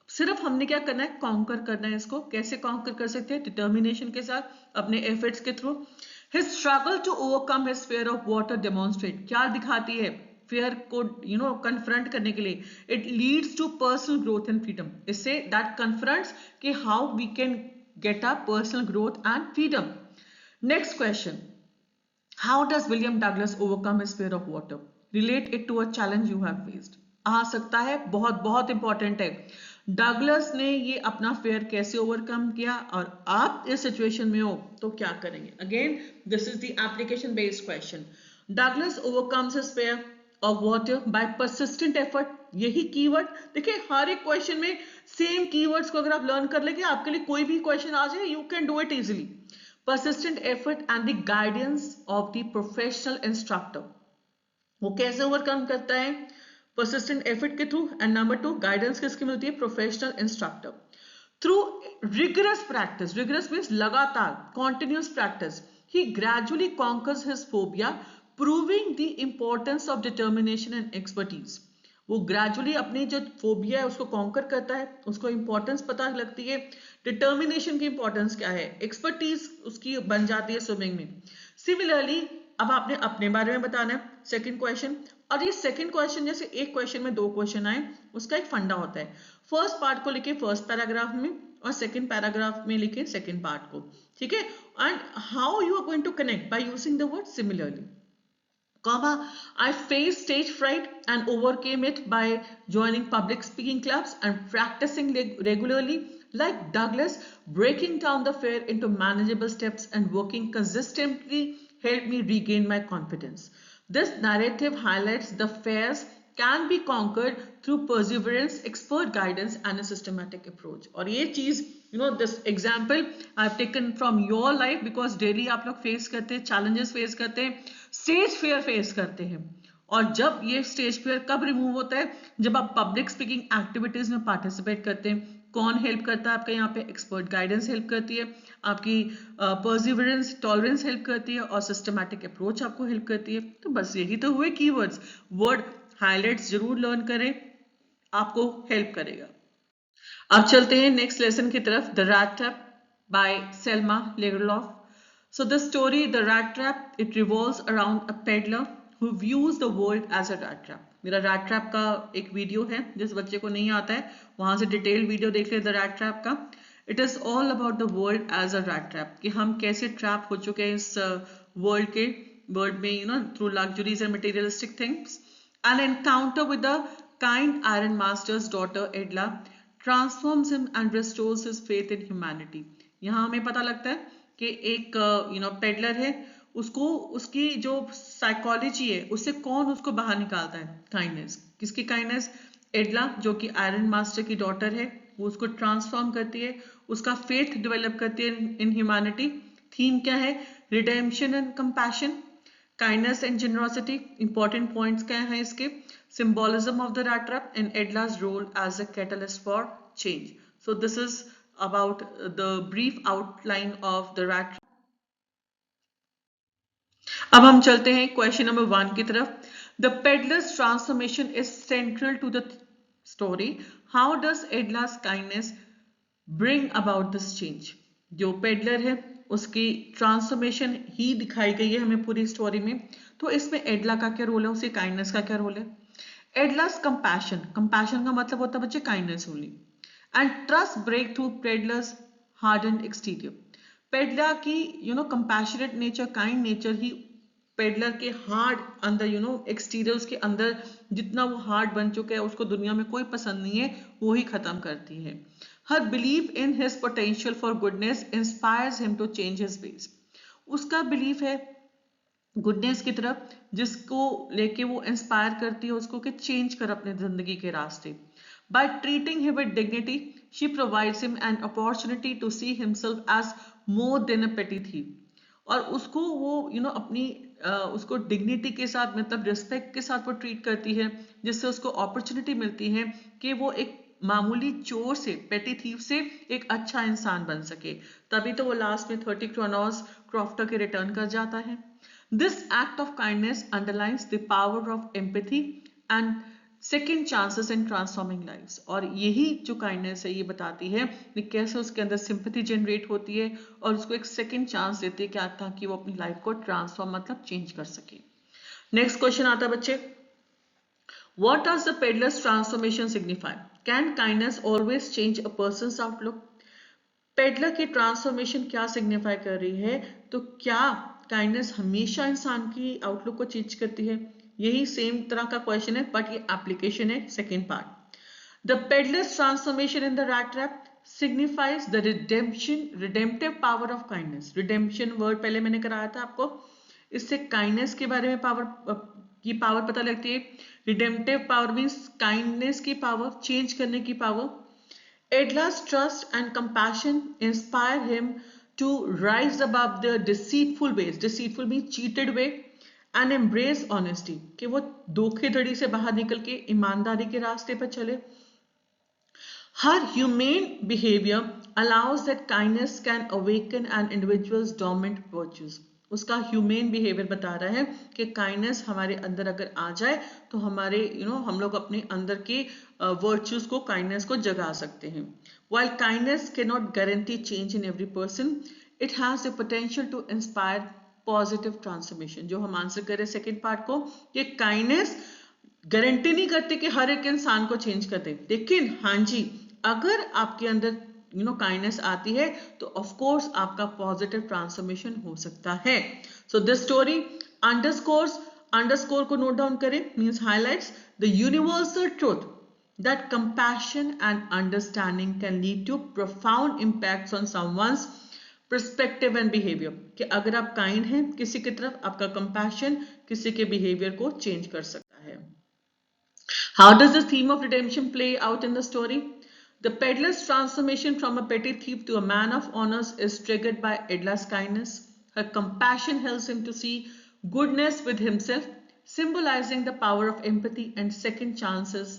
सिर्फ हमने क्या करना है? कॉन्कर करना है इसको. कैसे कॉन्कर कर सकते हैं? डिटर्मिनेशन के साथ, अपने एफर्ट्स के through. His struggle to overcome his fear of water demonstrate, क्या दिखाती है? फेयर को कन्फ्रंट करने के लिए, it leads to personal growth and freedom. इससे दैट कन्फ्रंट्स कि how we can get a personal growth and freedom. Next question, how does William Douglas overcome his fear of water? Relate it to a challenge you have faced. आ सकता है, बहुत बहुत इंपॉर्टेंट है. डगलस ने ये अपना फेयर कैसे ओवरकम किया और आप इस सिचुएशन में हो तो क्या करेंगे? Again this is the application based question. Douglas overcomes his fair of water by persistent effort. यही कीवर्ड देखिए, हर एक क्वेश्चन में सेम कीवर्ड्स को अगर आप लर्न कर लेंगे, आपके लिए कोई भी क्वेश्चन आ जाए, you can do it easily. persistent effort and the guidance of the professional instructor. वो कैसे ओवरकम करता है? persistent effort के थ्रू, एंड नंबर 2 गाइडेंस किसकी मिलती है? Professional instructor. Through rigorous practice, rigorous means लगातार, continuous practice, he gradually conquers his phobia, proving the importance of determination and expertise. वो ग्रेजुअली अपनी जो फोबिया है उसको कॉन्कर करता है, उसको इंपॉर्टेंस पता लगती है, डिटर्मिनेशन की इंपॉर्टेंस क्या है, एक्सपर्टीज उसकी बन जाती है स्विमिंग में. सिमिलरली अब आपने अपने बारे में बताना है, सेकंड क्वेश्चन. और ये सेकंड क्वेश्चन जैसे एक क्वेश्चन में 2 क्वेश्चन आए, उसका एक फंडा होता है. फर्स्ट पार्ट को लिखे फर्स्ट पैराग्राफ में और सेकंड पैराग्राफ में लिखे सेकंड पार्ट को, ठीक है. And how you are going to connect? By using the word similarly. I faced stage fright and overcame it by joining public speaking clubs and practicing regularly. Like Douglas, breaking down the fear into manageable steps and working consistently helped me regain my confidence. This narrative highlights the fears can be conquered through perseverance, expert guidance and a systematic approach. और ये चीज this example I've taken from your life because daily आप लोग फेस करते हैं, challenges फेस करते हैं, स्टेज फेयर फेस करते हैं. और जब ये स्टेज फेयर कब रिमूव होता है? जब आप पब्लिक स्पीकिंग एक्टिविटीज में पार्टिसिपेट करते हैं. कौन हेल्प करता है आपका यहाँ पे? एक्सपर्ट गाइडेंस हेल्प करती है, आपकी परसिवरेंस, टॉलरेंस हेल्प करती है और सिस्टमैटिक अप्रोच आपको हेल्प करती है. तो बस यही तो हुए कीवर्ड्स. वर्ड हाईलाइट्स जरूर लर्न करें, आपको हेल्प करेगा. अब चलते हैं नेक्स्ट लेसन की तरफ. The rat trap by Selma Lagerlof. So the story, The Rat Trap, it revolves around a peddler who views the world as a rat trap. मेरा rat trap का एक वीडियो है, जिस बच्चे को नहीं आता है वहां से डिटेल वीडियो देख ले the rat trap का. It is all about the world as a rat trap, कि हम कैसे ट्रैप हो चुके हैं इस वर्ल्ड में, through luxuries and materialistic things. An encounter with the kind iron master's daughter Edla transforms him and restores his faith in humanity. यहाँ हमें पता लगता है कि एक पेडलर है, उसको उसकी जो साइकोलॉजी है उससे कौन उसको बाहर निकालता है? काइंडनेस. किसकी काइंडनेस? एडला, जो कि आयरन मास्टर की डॉटर है, वो उसको ट्रांसफॉर्म करती है, उसका फेथ डेवलप करती है इन ह्यूमैनिटी. थीम क्या है? Redemption and compassion, kindness and generosity. Important points क्या है इसके? Symbolism of the rat trap and Edla's role as a catalyst for change. So this is about the brief outline of the rat. अब हम चलते हैं क्वेश्चन नंबर 1 की तरफ. The peddler's transformation is central to the story. How does Edla's kindness bring about this change. जो पेडलर है उसकी ट्रांसफॉर्मेशन ही दिखाई गई है हमें पूरी स्टोरी में. तो इसमें एडला का क्या रोल है, उसकी काइंडनेस का क्या रोल है. एडलास कंपैशन, कंपैशन का मतलब होता है बच्चे kindness only. And trust break through peddlers harden exterior. Peddler की कंपैशनेट नेचर, काइंड नेचर ही पेडलर के हार्ड अंदर एक्सटीरियर, उसके अंदर जितना वो हार्ड बन चुका है उसको दुनिया में कोई पसंद नहीं है, वो ही खत्म करती है. Her believe in his potential for goodness inspires him to change his ways. उसका बिलीफ है गुडनेस की तरफ जिसको लेके वो इंस्पायर करती है उसको कि चेंज कर अपने जिंदगी के रास्ते. By treating him with dignity she provides him an opportunity to see himself as more than a petty thief. और उसको वो अपनी उसको डिग्निटी के साथ, मतलब रिस्पेक्ट के साथ वो ट्रीट करती है, जिससे उसको अपॉर्चुनिटी मिलती है कि वो एक मामूली चोर से, पेटी थीफ से एक अच्छा इंसान बन सके. तभी तो वो लास्ट में 30 क्रोनोस क्रॉफ्टर के रिटर्न कर जाता है. This act of kindness underlines the power of empathy and second chances in transforming lifes. और यही जो काइंडनेस है ये बताती है कि कैसे उसके अंदर सिंपैथी जनरेट होती है और उसको एक सेकेंड चांस देती है क्या, ताकि वो अपनी लाइफ को ट्रांसफॉर्म मतलब चेंज कर सके. नेक्स्ट क्वेश्चन आता है बच्चे. What does the peddler's transformation signify? Can kindness always change a person's outlook? Peddler की ट्रांसफॉर्मेशन क्या सिग्निफाई कर रही है, तो क्या काइंडनेस हमेशा इंसान की आउटलुक को चेंज करती है. यही सेम तरह का क्वेश्चन है बट ये एप्लीकेशन है second part. The peddler's transformation in the rat trap signifies the redemptive power of kindness. redemption word पहले मैंने कराया था आपको, इससे काइंडनेस के बारे में की पावर पता लगती है. रिडेम्पटिव पावर मीन्स काइंडनेस की पावर, चेंज करने की power. Edla's trust and compassion inspire him to rise above the deceitful ways. Deceitful means cheated way. And embrace honesty. कि वो धोखेधड़ी से बाहर निकल के ईमानदारी के रास्ते पर चले. Her humane behavior allows that kindness can awaken an individual's dormant virtues. उसका ह्यूमेन बिहेवियर बता रहा है कि काइंडनेस हमारे अंदर अगर आ जाए तो हमारे हम लोग अपने अंदर के वर्च्यूज को, काइंडनेस को जगा सकते हैं. While kindness cannot guarantee change in every person, it has the potential to inspire positive transformation. जो हम आंसर करें सेकेंड पार्ट को, कि काइंडनेस गारंटी नहीं करती कि हर एक इंसान को चेंज कर दे, लेकिन हाँ जी अगर आपके अंदर काइंडनेस आती है तो ऑफ कोर्स आपका पॉजिटिव ट्रांसफॉर्मेशन हो सकता है. सो दिस स्टोरी अंडरस्कोर को नोट डाउन करें, means highlights the universal truth that compassion and understanding can lead to profound impacts on someone's perspective and behavior. कि अगर आप काइंड हैं किसी की तरफ, आपका कंपैशन किसी के बिहेवियर को चेंज कर सकता है. How does the theme of redemption play out in the story? The peddler's transformation from a petty thief to a man of honors is triggered by Edla's kindness. Her compassion helps him to see goodness with himself, symbolizing the power of empathy and second chances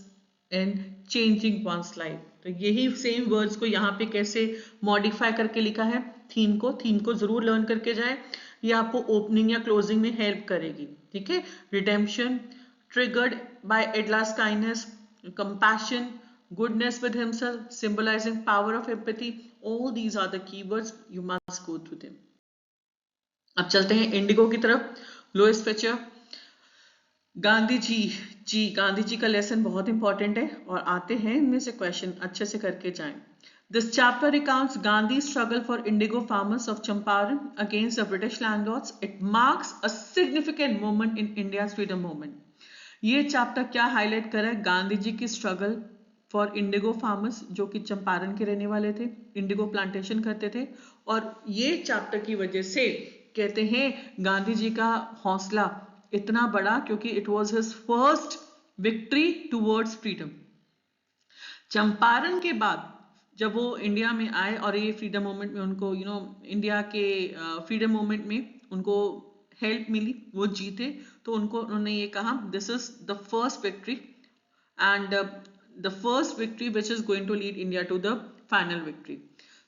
in changing one's life. तो यही सेम वर्ड्स को यहाँ पे कैसे मॉडिफाई करके लिखा है. थीम को जरूर लर्न करके जाए, ये आपको ओपनिंग या क्लोजिंग में हेल्प करेगी. ठीक है. Redemption triggered by Edla's kindness, compassion, goodness with himself, symbolizing power of empathy. All these are the keywords. You must go through them. अब चलते हैं इंडिगो की तरफ. लोएस्ट फीचर गांधी जी का लेसन बहुत इंपॉर्टेंट है और आते हैं इनमें से क्वेश्चन अच्छे से करके जाएं. This chapter recounts Gandhi's struggle for indigo farmers of Champaran against the British landlords. It marks a significant moment in India's freedom movement. ये चैप्टर क्या हाईलाइट कर रहा है, गांधी जी की स्ट्रगल फॉर इंडिगो फार्मर्स जो कि चंपारण के रहने वाले थे, इंडिगो प्लांटेशन करते थे. और ये चैप्टर की वजह से कहते हैं गांधी जी का हौसला इतना बड़ा क्योंकि it was his first victory towards freedom. Champaran के बाद जब वो इंडिया में आए और ये फ्रीडम मूवमेंट में उनको इंडिया के फ्रीडम मूवमेंट में उनको हेल्प मिली, वो जीते, तो उन्होंने ये कहा this is the first victory and the first victory which is going to lead India to the final victory.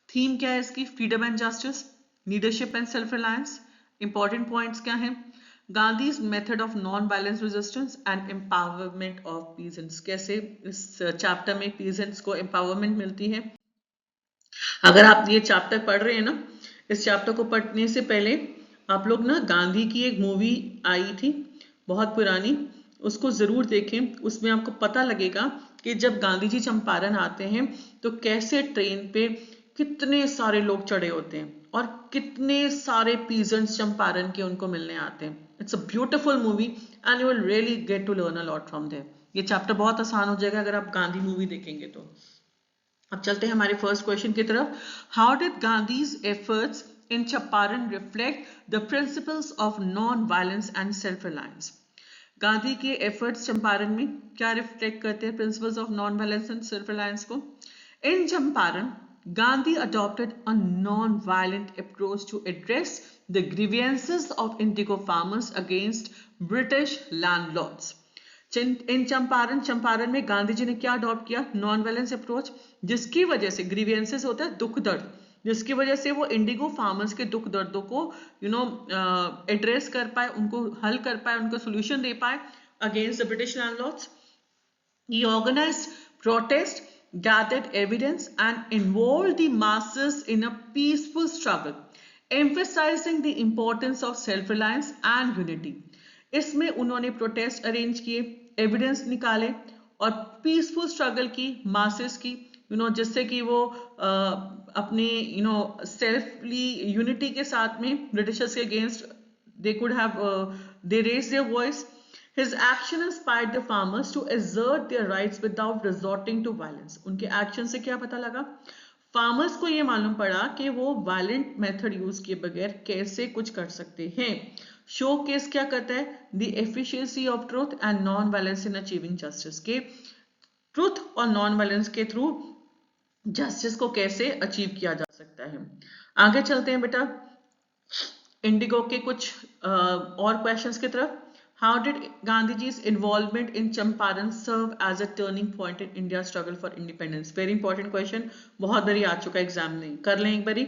Theme क्या है इसकी? Freedom and justice, leadership and self reliance. Important points क्या हैं? Gandhi's method of non violence resistance and empowerment of peasants. कैसे इस चैप्टर में पीजेंट्स को एम्पावरमेंट मिलती है। अगर आप ये चैप्टर पढ़ रहे हैं ना, इस चैप्टर को पढ़ने से पहले आप लोग ना गांधी की एक मूवी आई थी बहुत पुरानी, उसको जरूर देखें। उसमें आपको पता लगेगा कि जब गांधी जी चंपारण आते हैं तो कैसे ट्रेन पे कितने सारे लोग चढ़े होते हैं और कितने सारे पीजेंट्स चंपारण के उनको मिलने आते हैं। It's a beautiful movie and you will really get to learn a lot from there. ये चैप्टर बहुत आसान हो जाएगा अगर आप गांधी मूवी देखेंगे तो। अब चलते हैं हमारे फर्स्ट क्वेश्चन की तरफ। How did Gandhi's efforts in Champaran reflect the principles of non violence and self Reliance. Gandhi के एफर्ट्स चंपारण में क्या रिफ्लेक्ट करते हैं principles of non violence and self Reliance को? इन Champaran Gandhi adopted a non-violent approach to address the grievances of indigo farmers against British landlords. इन चंपारण में गांधी जी ने क्या अडॉप्ट किया? नॉन वायलेंस अप्रोच, जिसकी वजह से ग्रीवियंसेस होता है दुख दर्द, जिसकी वजह से वो इंडिगो फार्मर्स के दुख दर्दों को एड्रेस कर पाए, उनको हल कर पाए, उनको सोल्यूशन दे पाए against the British landlords. He organized protests, gathered evidence, and involved the masses in a peaceful struggle, emphasizing the importance of self-reliance and unity. इसमें उन्होंने प्रोटेस्ट अरेंज किए, एविडेंस निकाले और पीसफुल स्ट्रगल की मासेस की, जिससे कि वो अपने सेल्फली यूनिटी के साथ में ब्रिटिशर्स के against they could have they raised their voice. His action inspired the farmers to assert their rights without resorting to violence. उनके एक्शन से क्या पता लगा? फार्मर्स को ये मालूम पड़ा कि वो वायलेंट मेथड यूज किए बगैर कैसे कुछ कर सकते हैं। शो केस क्या करता है? The efficiency of truth and non violence in achieving justice, के ट्रूथ और नॉन वायलेंस के थ्रू जस्टिस को कैसे अचीव किया जा सकता है। आगे चलते हैं बेटा इंडिगो के कुछ और क्वेश्चंस की तरफ। How did Gandhiji's involvement in Champaran serve as a turning point in India's struggle for independence? Very important question, बहुत बारी आ चुका एग्जाम में, कर लें एक बारी।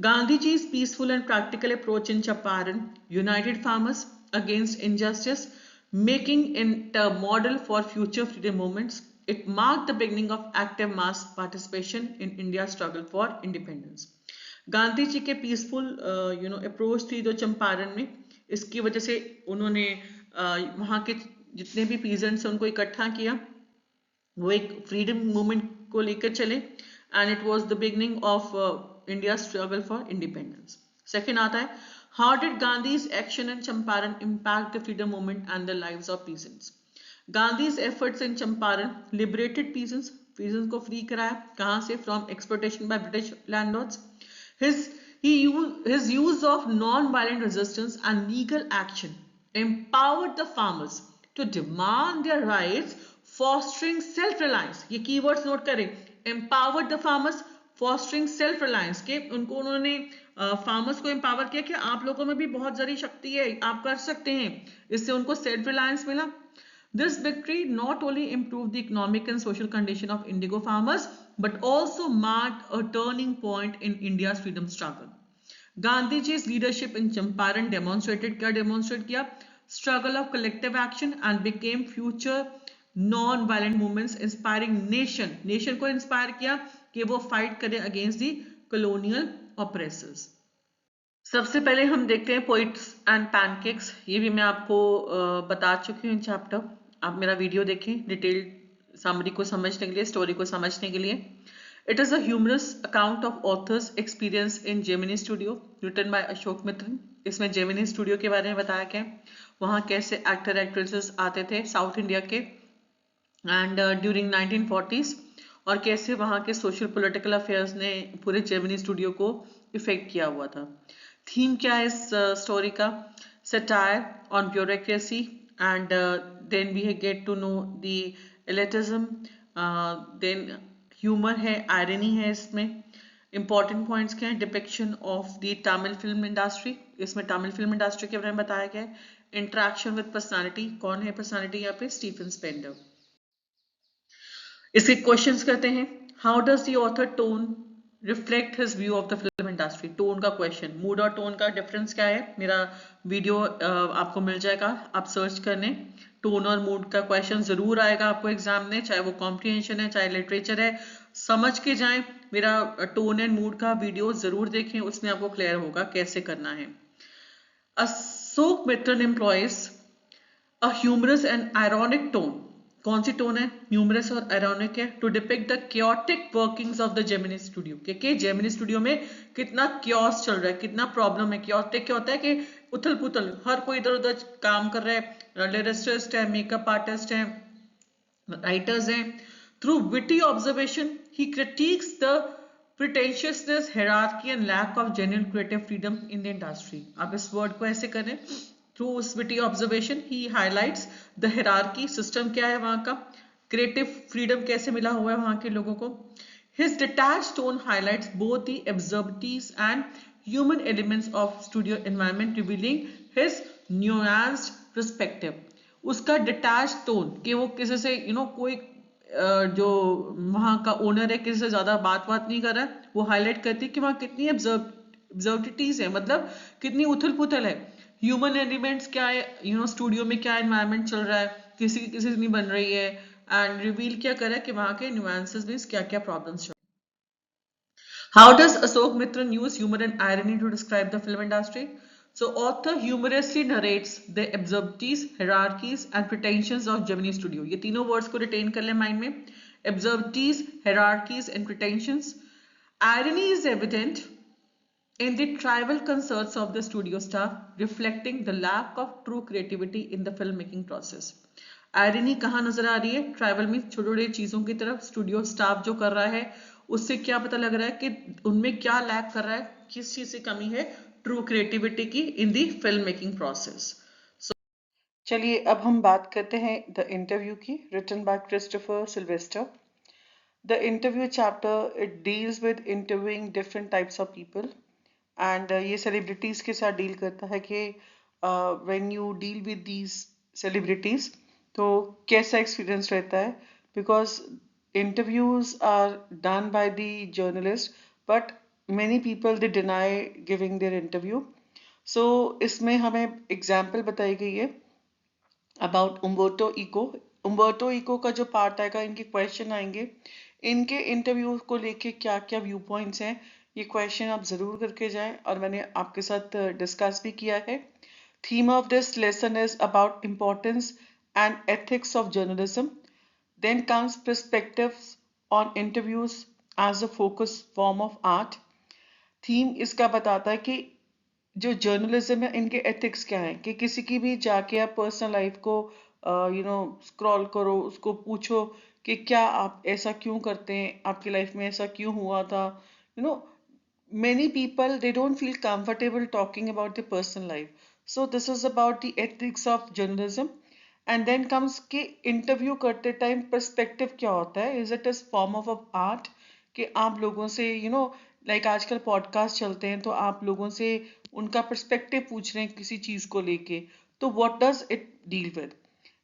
Gandhiji's peaceful and practical approach in Champaran united farmers against injustice, making it a model for future freedom movements. It marked the beginning of active mass participation in India's struggle for independence. Gandhi ji के पीसफुल अप्रोच थी जो चंपारण में, इसकी वजह से उन्होंने वहाँ के जितने भी पीजेंट्स हैं उनको इकट्ठा किया, वो एक फ्रीडम मूवमेंट को लेकर चले and it was the beginning of India struggle for independence. Second आता है how did Gandhi's action in Champaran impact the freedom movement and the lives of peasants. Gandhi's efforts in Champaran liberated peasants, peasants को फ्री कराया, कहाँ से? From exploitation by British landlords. His use of non-violent resistance and legal action empowered the farmers to demand their rights, fostering self-reliance. ये keywords note करें, empowered the farmers, fostering self-reliance, के उनको उन्होंने farmers को empower किया कि आप लोगों में भी बहुत सारी शक्ति है, आप कर सकते हैं, इससे उनको self-reliance मिला। This victory not only improved the economic and social condition of indigo farmers, but also marked a turning point in India's freedom struggle. Gandhiji's leadership in Champaran demonstrated क्या demonstrate किया? Struggle of collective action and became future non-violent movements, inspiring nation को inspire किया कि वो fight करें against the colonial oppressors. सबसे पहले हम देखते हैं पोइट्स एंड पैनकेक्स। ये भी मैं आपको बता चुकी हूँ चैप्टर, आप मेरा वीडियो देखें डिटेल समरी को समझने के लिए, स्टोरी को समझने के लिए। It is a humorous account of author's experience in Gemini Studio written by Ashok Mitra. इसमें जेमिनी स्टूडियो के बारे में बताया गया, वहाँ कैसे एक्टर एक्ट्रेसेस आते थे साउथ इंडिया के एंड ड्यूरिंग 1940s, और कैसे वहाँ के सोशल पॉलिटिकल अफेयर्स ने पूरे जेमिनी स्टूडियो को इफेक्ट किया हुआ था। थीम क्या है इस स्टोरी का? Satire on bureaucracy and then we get to know the elitism, then humour है, आयरनी है इसमें। इंपॉर्टेंट पॉइंट्स क्या है? Depiction of the Tamil film industry, इसमें तमिल फिल्म इंडस्ट्री के बारे में बताया गया है। इंटरेक्शन विद पर्सनालिटी, कौन है पर्सनालिटी यहाँ पे? Stephen Spender. इसके क्वेश्चंस करते हैं। How does the author tone reflect his view of the film industry. Tone का क्वेश्चन, मूड और टोन का डिफरेंस क्या है, मेरा वीडियो आपको मिल जाएगा, आप सर्च करने। टोन और मूड का क्वेश्चन जरूर आएगा आपको एग्जाम में, चाहे वो कॉम्प्रिहेंशन है चाहे लिटरेचर है, समझ के जाएं। मेरा टोन एंड मूड का वीडियो जरूर देखें, उसमें आपको क्लियर होगा कैसे करना है। Ashokamitran employs a humorous and ironic tone. कौन सी टोन है, ह्यूमरस और आयरॉनिक है, to depict the chaotic workings of the Gemini Studio. कि जेमिनी स्टूडियो में कितना क्योस चल रहा है, कितना प्रॉब्लम है। chaotic क्या होता है कि उथल पुथल, हर कोई इधर उधर काम कर रहा है, लिरिसिस्ट है, मेकअप आर्टिस्ट है, राइटर्स हैं। Through witty observation he critics the pretentiousness, hierarchy and lack of genuine creative freedom in the industry। आप इस वर्ड को ऐसे करें, through witty observation he highlights the hierarchy, system क्या है वहां का, क्रिएटिव फ्रीडम कैसे मिला हुआ है वहां के लोगों को। His detached tone highlights both the absurdities and human elements of studio environment, revealing his nuanced perspective। उसका डिटैच टोन कि वो किसी से कोई जो वहां का ओनर है किसी से ज्यादा बात नहीं कर रहा है, वो हाईलाइट करती है कि वहां कितनी एब्सर्डिटीज है, मतलब कितनी उथल पुथल है। ह्यूमन एलिमेंट्स क्या है, स्टूडियो में क्या एनवायरनमेंट चल रहा है, किसी की किसी से नहीं बन रही है, एंड रिवील क्या करा कि वहां के न्यूएंसेस में क्या क्या problems. How does Ashok Mitran use humor and irony to describe the film industry? So, author humorously narrates the absurdities, hierarchies, and pretensions of Gemini Studio. ये तीनों words को retain कर ले mind में. Absurdities, hierarchies, and pretensions. Irony is evident in the trivial concerns of the studio staff, reflecting the lack of true creativity in the filmmaking process. Irony कहाँ नजर आ रही है, ट्राइवल में छोटे छोटे चीजों की तरफ स्टूडियो स्टाफ जो कर रहा है उससे क्या पता लग रहा है कि उनमें क्या लैक कर रहा है, किस चीज से कमी है ट्रू क्रिएटिविटी की in the film making process. चलिए अब हम बात करते हैं द इंटरव्यू की, written by Christopher Silvester. The interview chapter, it deals with interviewing different types of people, and ये celebrities के साथ deal करता है कि when you deal with these celebrities तो कैसा experience रहता है, because interviews are done by the journalist but many people they deny giving their interview। so इसमें हमें example बताई गई है about Umberto Eco. Umberto Eco का जो पार्ट आएगा, इनके क्वेश्चन आएंगे, इनके इंटरव्यू को लेके क्या क्या व्यू पॉइंट्स हैं, ये क्वेश्चन आप जरूर करके जाएं, और मैंने आपके साथ डिस्कस भी किया है। Theme of this lesson is about importance and ethics of journalism. Then comes perspectives on interviews as a focus form of art. Theme इसका बताता है कि जो जर्नलिज्म है इनके एथिक्स क्या हैं, कि किसी की भी जाके आप पर्सनल लाइफ को स्क्रॉल करो, उसको पूछो कि क्या आप ऐसा क्यों करते हैं, आपकी लाइफ में ऐसा क्यों हुआ था। You know many people they don't feel comfortable talking about their personal life, so this is about the ethics of journalism। and then comes कि इंटरव्यू करते टाइम पर्सपेक्टिव क्या होता है, is it a form of art, कि आप लोगों से लाइक आजकल पॉडकास्ट चलते हैं तो आप लोगों से उनका पर्सपेक्टिव पूछ रहे हैं किसी चीज को लेके, तो what does it deal with.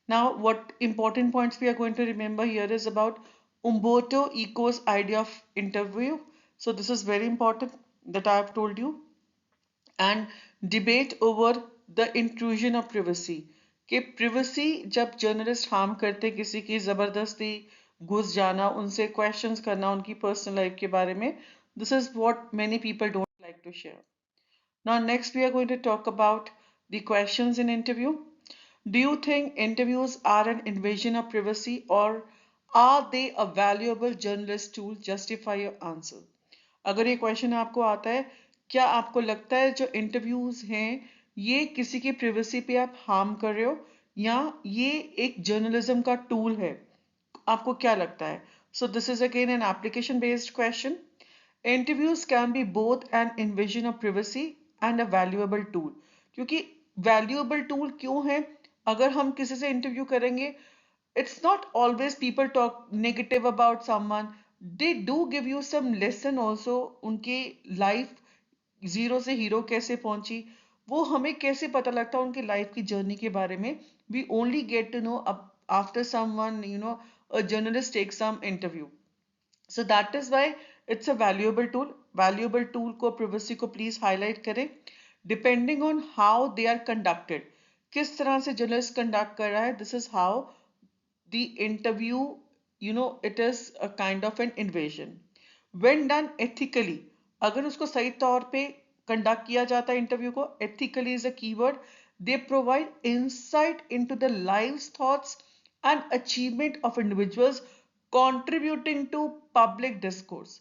now what important points we are going to remember here is about Umberto Eco's idea of interview, so this is very important that I have told you। and debate over the intrusion of privacy, कि privacy जब जर्नलिस्ट हार्म करते किसी की, जबरदस्ती घुस जाना, उनसे क्वेश्चंस करना उनकी पर्सनल लाइफ के बारे में, this is what many people don't like to share। now next we are going to talk about the questions in interview। do you think interviews are an invasion of privacy, or are they a valuable journalist tool? Justify your answer। अगर ये क्वेश्चन आपको आता है, क्या आपको लगता है जो इंटरव्यूज हैं ये किसी की प्रिवेसी पे आप हार्म कर रहे हो, या ये एक जर्नलिज्म का टूल है, आपको क्या लगता है। So this is again an application based question. Interviews can be both an invasion of privacy and a valuable tool. क्योंकि वैल्यूएबल टूल क्यों है, अगर हम किसी से इंटरव्यू करेंगे, it's not always people talk negative about someone, they do give you some lesson also, उनकी लाइफ जीरो से हीरो कैसे पहुंची, वो हमें कैसे पता लगता है उनकी लाइफ की जर्नी के बारे में, we only get to know after someone a journalist takes some interview। so that is why it's a valuable tool को privacy को प्लीज हाईलाइट करें. Depending on how they are conducted, किस तरह से जर्नलिस्ट कंडक्ट कर रहा है, this is how the interview, it is a kind of an invasion. When done ethically, अगर उसको सही तौर पे कंडक्ट किया जाता है इंटरव्यू को, ethically is a keyword. They provide insight into the lives, thoughts and achievement of individuals contributing to public discourse.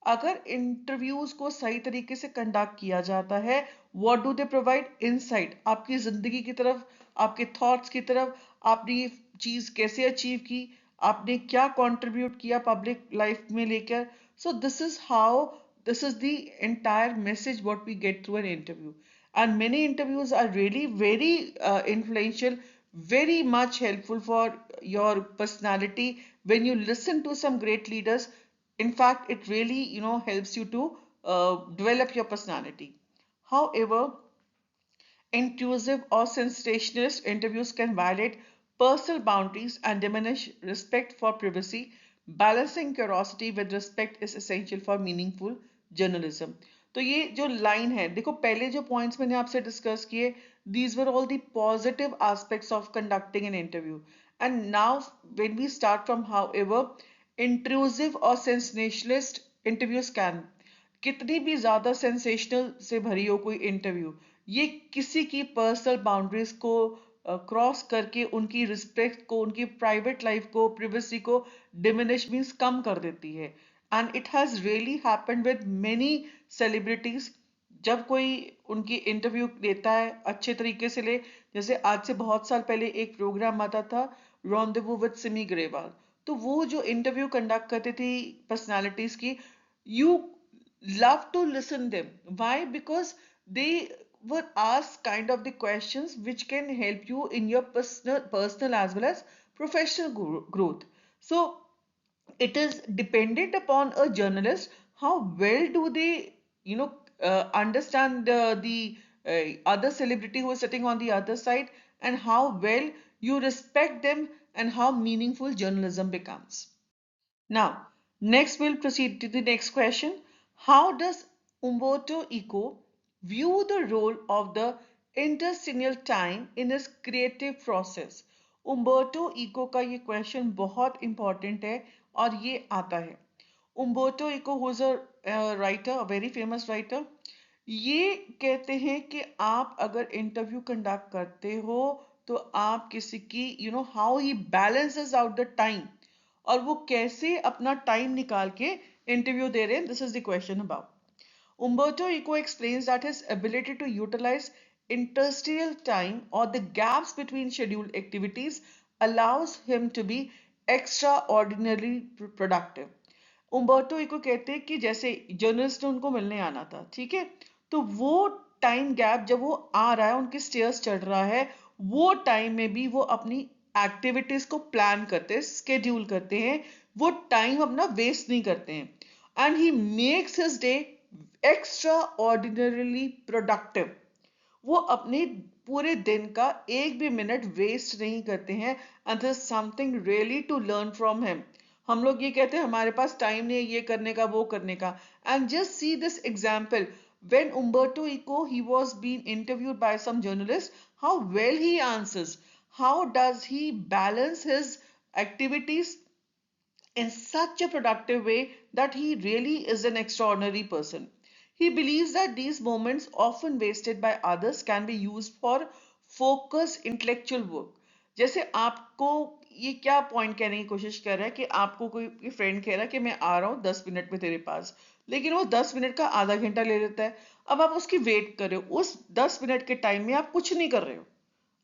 अगर इंटरव्यूज को सही तरीके से कंडक्ट किया जाता है, what do they provide? Insight, आपकी जिंदगी की तरफ, आपके थॉट्स की तरफ, आपने ये चीज कैसे अचीव की, आपने क्या कंट्रीब्यूट किया पब्लिक लाइफ में लेकर. So this is the entire message what we get through an interview. And many interviews are really very influential, very much helpful for your personality. When you listen to some great leaders, in fact it really helps you to develop your personality. However, intrusive or sensationalist interviews can violate personal boundaries and diminish respect for privacy. Balancing curiosity with respect is essential for meaningful journalism. तो ये जो लाइन है, देखो पहले जो पॉइंट्स मैंने आपसे डिस्कस किए, these were all the positive aspects of conducting an interview. And now when we start from however, intrusive or sensationalist interviews can, कितनी भी ज्यादा सेंसेशनल से भरी हो कोई इंटरव्यू, ये किसी की पर्सनल बाउंड्रीज को क्रॉस करके उनकी रिस्पेक्ट को, उनकी प्राइवेट लाइफ को, प्रिवेसी को डिमिनिश मींस कम कर देती है. And it has really happened with many celebrities. जब कोई उनकी इंटरव्यू लेता है, अच्छे तरीके से ले, जैसे आज से बहुत साल पहले एक प्रोग्राम आता था रॉन्डेवू विद सिमी ग्रेवाल, तो वो जो इंटरव्यू कंडक्ट करती थी पर्सनालिटीज की, you love to listen them. Why? Because they would ask kind of the questions which can help you in your personal as well as professional growth. So it is dependent upon a journalist how well do they understand other celebrity who is sitting on the other side, and how well you respect them, and how meaningful journalism becomes. Now, next we'll proceed to the next question. How does Umberto Eco view the role of the interstitial time in his creative process? Umberto Eco का ये question बहुत important है और ये आता है. Umberto Eco who is a writer, a very famous writer, ये कहते हैं कि आप अगर इंटरव्यू कंडक्ट करते हो तो आप किसी की how he balances out the time, और वो कैसे अपना टाइम निकाल के इंटरव्यू दे रहे हैं. This is the question about. Umberto Eco explains that his ability to utilize interstitial time or the gaps between scheduled activities allows him to be extraordinarily productive. Umberto Eco कहते हैं कि जैसे जर्नलिस्ट ने उनको मिलने आना था, ठीक है, तो वो टाइम गैप जब वो आ रहा है, उनके स्टेयर्स चढ़ रहा है, वो टाइम में भी वो अपनी एक्टिविटीज को प्लान करते हैं, स्केड्यूल करते हैं, वो टाइम अपना वेस्ट नहीं करते हैं. And he makes his day extra ordinarily productive. वो अपने पूरे दिन का एक भी मिनट वेस्ट नहीं करते हैं. And this something really to learn from him. हम लोग ये कहते हैं हमारे पास टाइम नहीं है ये करने का वो करने का. And just see this example. When Umberto Eco he was being interviewed by some journalist, how well he answers, how does he balance his activities in such a productive way that he really is an extraordinary person. He believes that these moments, often wasted by others, can be used for focused intellectual work. जैसे आपको ये क्या पॉइंट कहने की कोशिश कर रहा है कि आपको कोई फ्रेंड कह रहा है कि मैं आ रहा हूँ 10 मिनट में तेरे पास, लेकिन वो 10 मिनट का आधा घंटा ले लेता है. अब आप उसकी वेट कर रहे हो, उस 10 मिनट के टाइम में आप कुछ नहीं कर रहे हो,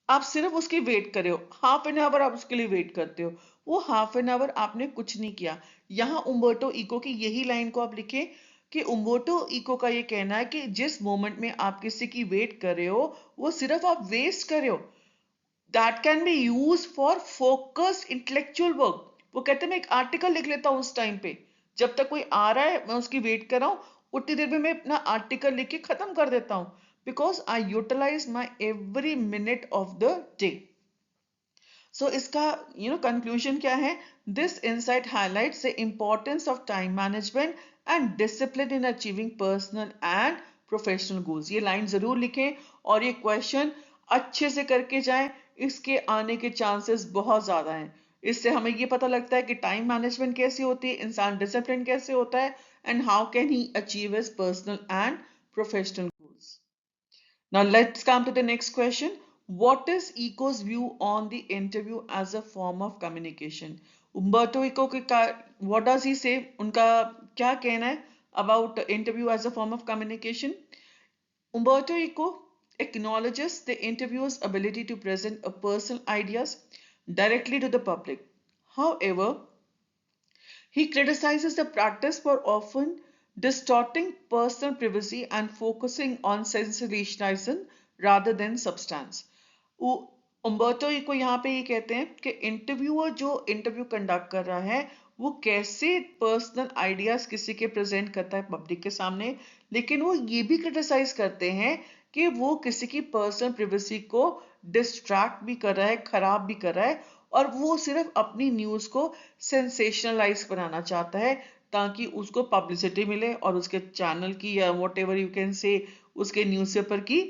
आप सिर्फ उसकी वेट कर रहे हो. हाफ एन आवर आप उसके लिए वेट करते हो, वो हाफ एन आवर आपने कुछ नहीं किया. यहाँ उम्बर्टो इको की यही लाइन को आप लिखें कि उम्बर्टो इको का ये कहना है कि जिस मोमेंट में आप किसी की वेट कर रहे हो, वो सिर्फ आप वेस्ट कर रहे हो. That can be use for focused intellectual work. वो कहते हैं मैं एक आर्टिकल लिख लेता हूँ उस टाइम पे, जब तक कोई आ रहा है मैं उसकी वेट कर रहा हूँ, उतनी देर में मैं अपना आर्टिकल लिख के खत्म कर देता हूँ, because I utilize my every minute of the day. So इसका conclusion क्या है? This insight highlights the importance of time management and discipline in achieving personal and professional goals. ये लाइन जरूर लिखें और ये क्वेश्चन अच्छे से करके जाएं, इसके आने के चांसेस बहुत ज्यादा हैं। इससे हमें ये पता लगता है कि टाइम मैनेजमेंट कैसी होती है, इंसान डिसिप्लिन कैसे होता है, and how can he achieve his personal and professional goals. Now let's come to the next question. What is Eco's view on the interview as a form of communication? Umberto Eco what does he say? उनका क्या कहना है about interview as a form of communication? Umberto Eco acknowledges the interviewer's ability to present a personal ideas directly to the public. However, he criticizes the practice for often distorting personal privacy and focusing on sensationalism rather than substance. Umberto Eco यहाँ पे ये कहते हैं कि इंटरव्यूअर जो इंटरव्यू कंडक्ट कर रहा है वो कैसे पर्सनल आइडियाज किसी के प्रेजेंट करता है पब्लिक के सामने, लेकिन वो ये भी क्रिटिसाइज करते हैं कि वो किसी की पर्सनल प्रिवेसी को डिस्ट्रैक्ट भी कर रहा है, खराब भी कर रहा है, और वो सिर्फ अपनी न्यूज को सेंसेशनलाइज बनाना चाहता है ताकि उसको पब्लिसिटी मिले और उसके चैनल की या what ever you can say उसके न्यूज़पेपर की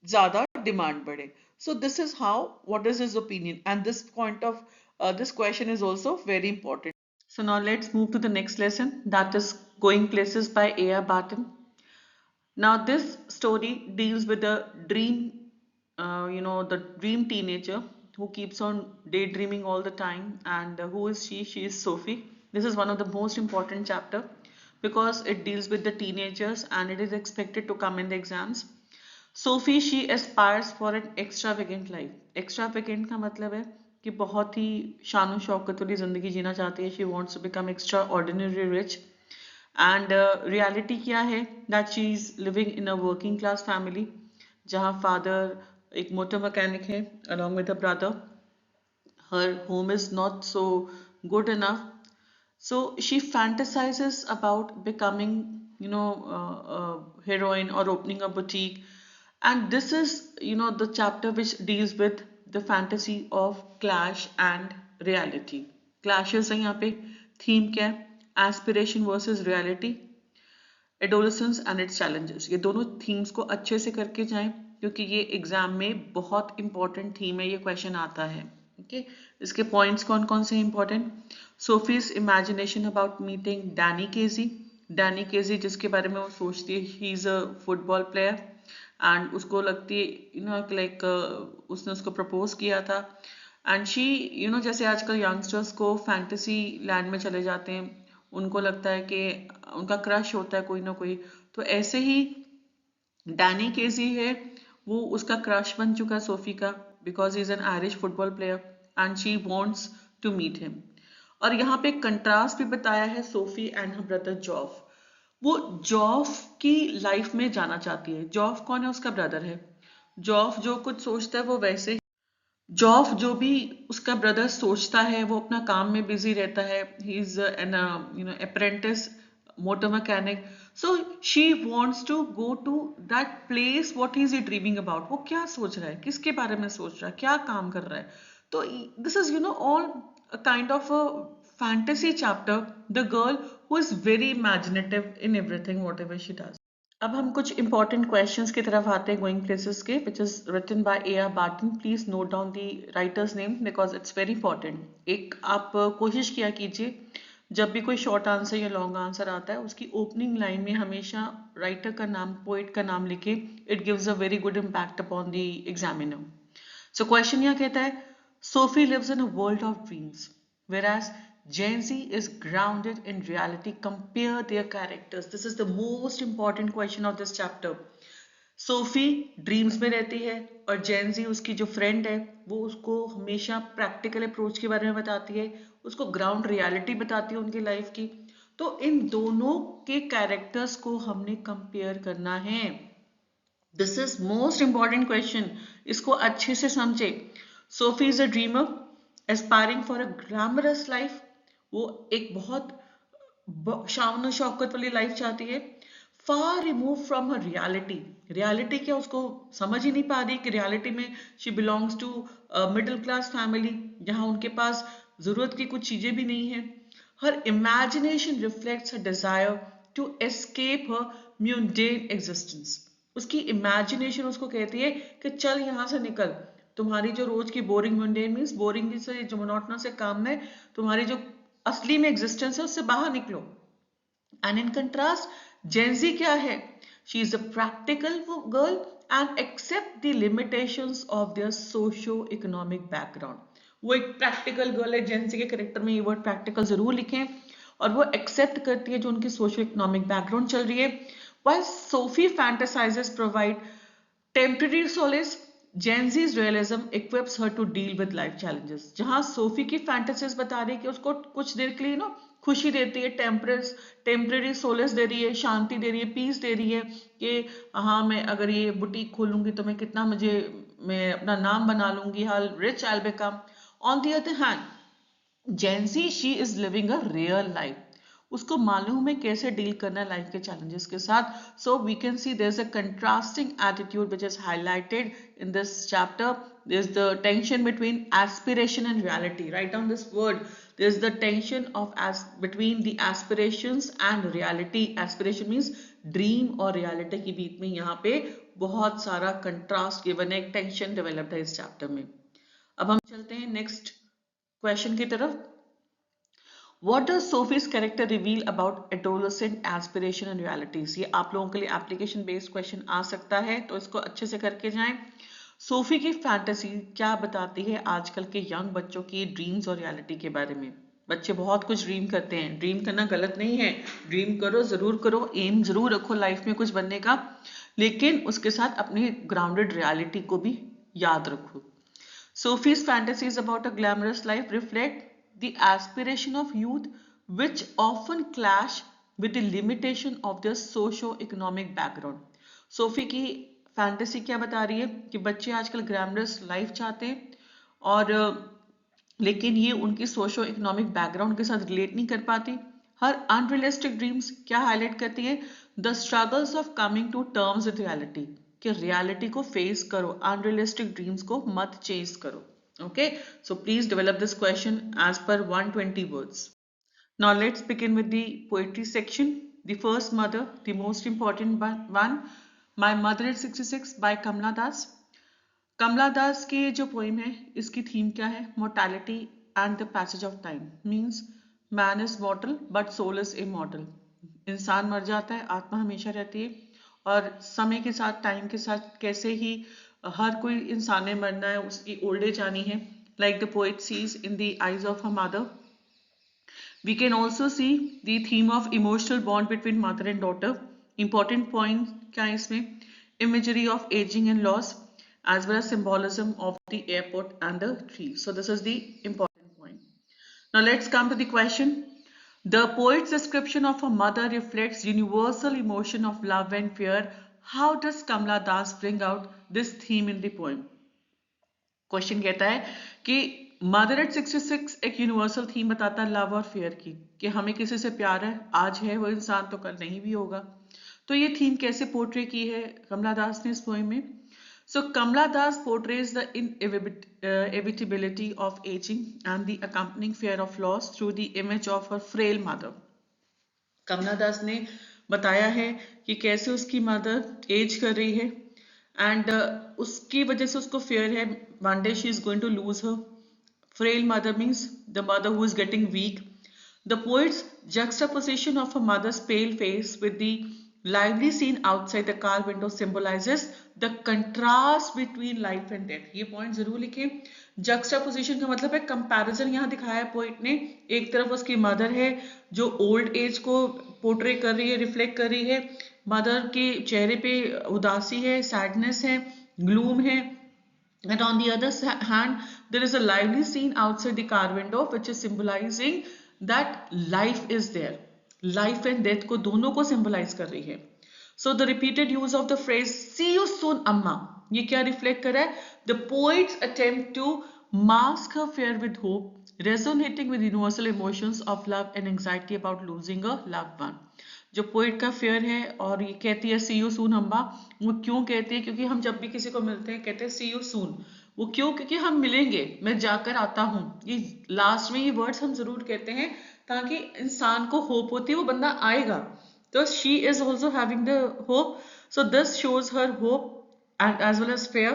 ज्यादा डिमांड बढ़े. So this is how, what is his opinion, and this point of this question is also very important. So now let's move to the next lesson, that is Going Places by A.R. Barton. Now this story deals with the dream, the dream teenager who keeps on daydreaming all the time. And who is she? She is Sophie. This is one of the most important chapter because it deals with the teenagers and it is expected to come in the exams. Sophie she aspires for an extravagant life. Extravagant का मतलब है कि बहुत ही शान शौकत वाली जिंदगी जीना चाहती है। She wants to become extraordinary rich and reality क्या है that she is living in a working class family जहाँ फादर एक मोटर मैकेनिक है along with a brother. Her home is not so good enough, so she fantasizes about becoming heroine or opening a boutique. And this is the chapter which deals with the fantasy of clash and reality. Clashes है यहाँ पे, theme क्या है, aspiration versus reality, adolescence and its challenges. ये दोनों themes को अच्छे से करके जाएं क्योंकि ये एग्जाम में बहुत इंपॉर्टेंट थीम है, ये क्वेश्चन आता है. ओके इसके पॉइंट्स कौन कौन से important. Sophie's imagination about meeting Danny Casey. Danny Casey जिसके बारे में वो सोचती है he is a football player एंड उसको लगती है लाइक उसने उसको प्रपोज किया था एंड शी जैसे आजकल यंगस्टर्स को फैंटेसी लैंड में चले जाते हैं, उनको लगता है कि उनका क्रश होता है कोई ना कोई, तो ऐसे ही डैनी केजी है वो उसका क्रश बन चुका है सोफी का because he is an Irish football player and she wants to meet him. और यहाँ पे कंट्रास्ट भी बताया है Sophie and her brother Geoff. वो जॉफ की लाइफ में जाना चाहती है. जॉफ कौन है? उसका ब्रदर है. जॉफ जो कुछ सोचता है वो वैसे, जॉफ जो भी उसका ब्रदर सोचता है वो अपना काम में बिजी रहता है. He is an apprentice motor mechanic. So she wants to go to that place. What is he dreaming about? वो क्या सोच रहा है, किसके बारे में सोच रहा है, क्या काम कर रहा है. तो this is all a kind of a fantasy chapter. The girl who is very imaginative in everything whatever she does. अब हम कुछ important questions की तरफ आते हैं Going Places के, which is written by A.R. Barton. Please note down the writer's name because it's very important. एक आप कोशिश किया कीजिए जब भी कोई शॉर्ट आंसर या लॉन्ग आंसर आता है उसकी ओपनिंग लाइन में हमेशा राइटर का नाम, पोइट का नाम लिखे. It gives a very good impact upon the examiner. So question यहाँ कहता है Sophie lives in a world of dreams, whereas Gen Z is grounded in reality. Compare their characters. This is the most important question of this chapter. Sophie dreams में रहती है और Gen Z उसकी जो फ्रेंड है वो उसको हमेशा प्रैक्टिकल अप्रोच के बारे में बताती है, उसको ग्राउंड रियलिटी बताती है उनकी लाइफ की. तो इन दोनों के कैरेक्टर्स को हमने कंपेयर करना है. This is most important question, इसको अच्छे से समझे. Sophie is a dreamer aspiring for a glamorous life. वो एक बहुत शान शौकत वाली लाइफ चाहती है. Far remove from her reality. Reality क्या उसको समझ ही नहीं पा रही कि रियलिटी में she belongs to middle class family जहां उनके पास जरूरत की कुछ चीजें भी नहीं है. Her imagination reflects her desire to escape her mundane existence. उसकी इमेजिनेशन उसको कहती है कि चल यहाँ से निकल, तुम्हारी जो रोज की बोरिंग मुंडेन मीन्स बोरिंग से जो मोनोटोनस से काम है, तुम्हारी जो असली में एग्जिस्टेंस है उससे बाहर निकलो. एंड इन कंट्रास्ट जेंजी क्या है? She is a practical girl and accept the limitations of their socio economic background. वो एक प्रैक्टिकल गर्ल है. जेंजी के कैरेक्टर में ये वर्ड प्रैक्टिकल जरूर लिखें, और वो एक्सेप्ट करती है जो उनकी सोशियो इकोनॉमिक बैकग्राउंड चल रही है. While Sophie fantasizes provide temporary solace, Gen Z's realism equips her to deal with life challenges. जहां सोफी की फैंटेसीज बता रही है कि उसको कुछ देर के लिए खुशी देती है, टेम्पररी सोलेस दे रही है, शांति दे रही है, पीस दे रही है कि हाँ मैं अगर ये बुटीक खोलूंगी तो मैं कितना मैं अपना नाम बना लूंगी, rich I'll become. On the other hand, Gen Z, she is living a real life. उसको मालूम है कैसे डील करना है लाइफ के चैलेंजेस के साथ. So we can see there is a contrasting attitude which is highlighted in this chapter. There is the tension between aspiration and reality. Right down this word. There is the tension of between the aspirations and reality. Aspiration means dream और रियलिटी के बीच में यहाँ पे बहुत सारा कंट्रास्ट गिवन है, एक टेंशन डेवलप्ड है इस चैप्टर में. अब हम चलते हैं नेक्स्ट क्वेश्चन की तरफ. What does Sophie's character reveal about adolescent aspiration and realities? ये आप लोगों के लिए एप्लीकेशन बेस्ड क्वेश्चन आ सकता है, तो इसको अच्छे से करके जाएं. सोफी की फैंटेसी क्या बताती है आजकल के यंग बच्चों की ड्रीम्स और रियलिटी के बारे में? बच्चे बहुत कुछ ड्रीम करते हैं. ड्रीम करना गलत नहीं है, ड्रीम करो, जरूर करो, एम जरूर रखो लाइफ में कुछ बनने का, लेकिन उसके साथ अपनी ग्राउंडेड रियलिटी को भी याद रखो. Sophie's fantasies about a glamorous life reflect the aspiration of youth, which often clash with the limitation of their socio-economic background. Sophie की फैंटेसी क्या बता रही है कि बच्चे आजकल ग्लैमरस लाइफ चाहते हैं, और लेकिन ये उनकी सोशो इकोनॉमिक बैकग्राउंड के साथ रिलेट नहीं कर पाती. हर अनरियलिस्टिक ड्रीम्स क्या हाईलाइट करती है? The struggles of coming to terms with reality. कि रियलिटी को फेस करो, अनरियलिस्टिक ड्रीम्स को मत चेस करो. Okay, so please develop this question as per 120 words. Now let's begin with the poetry section. The first mother, the most important one, My Mother at 66 by Kamla Das. Kamla Das के जो poem है, इसकी theme क्या है? Mortality and the passage of time. Means man is mortal but soul is immortal. इंसान मर जाता है, आत्मा हमेशा रहती है, और समय के साथ, टाइम के साथ कैसे ही हर कोई इंसान ने मरना है, उसकी ओल्ड एज आनी है. Like the poet sees in the eyes of her mother. We can also see the theme of emotional bond between mother and daughter. Important point क्या है इसमें? Imagery of ageing and loss as well as symbolism of the airport and the tree. So this is the important point. Now let's come to the question. The poet's description of a mother reflects universal emotion of love and fear. How does Kamla Das bring out this theme in the poem? Question कहता है कि मदर एट 66 एक यूनिवर्सल थीम बताता है लव और फियर की, कि हमें किसी से प्यार है, आज है वो इंसान तो कल नहीं भी होगा. तो ये थीम कैसे पोर्ट्रे की है कमला दास ने इस पोएम में? So Kamla Das portrays the inevitability of aging and the accompanying fear of loss through the image of her frail mother. कमला दास ने बताया है कि कैसे उसकी मदर एज कर रही है, एंड उसकी वजह से उसको फेयर है one day she is going to lose her. Frail mother means the mother who is getting weak. The poet's juxtaposition of a mother's pale face with the lively scene outside the car window symbolizes the contrast between life and death. ये पॉइंट जरूर लिखें. juxtaposition का मतलब है कंपैरिजन यहाँ दिखाया है पोइट ने. एक तरफ उसकी मदर है जो ओल्ड एज को पोर्ट्रे कर रही है, रिफ्लेक्ट कर रही है. मदर के चेहरे पे उदासी है, सैडनेस है, ग्लूम है. And on the other hand, there is a lively scene outside the car window which is symbolizing that life is there. Life and death को दोनों को symbolize कर रही है. So the repeated use of the phrase "See you soon, Amma" ये क्या reflect कर रहा है? The poet's attempt to mask her fear with hope, resonating with universal emotions of love and anxiety about losing a loved one. जो पोइट का फेयर है और ये कहती है सी यू सून अम्मा, वो क्यों कहती है? क्योंकि हम जब भी किसी को मिलते हैं कहते हैं सी यू सून. वो क्यों? क्योंकि हम मिलेंगे, मैं जाकर आता हूँ. ये लास्ट में ये वर्ड्स हम जरूर कहते हैं ताकि इंसान को होप होती है वो बंदा आएगा. So she is also having the hope. So this shows her hope and as well as fear,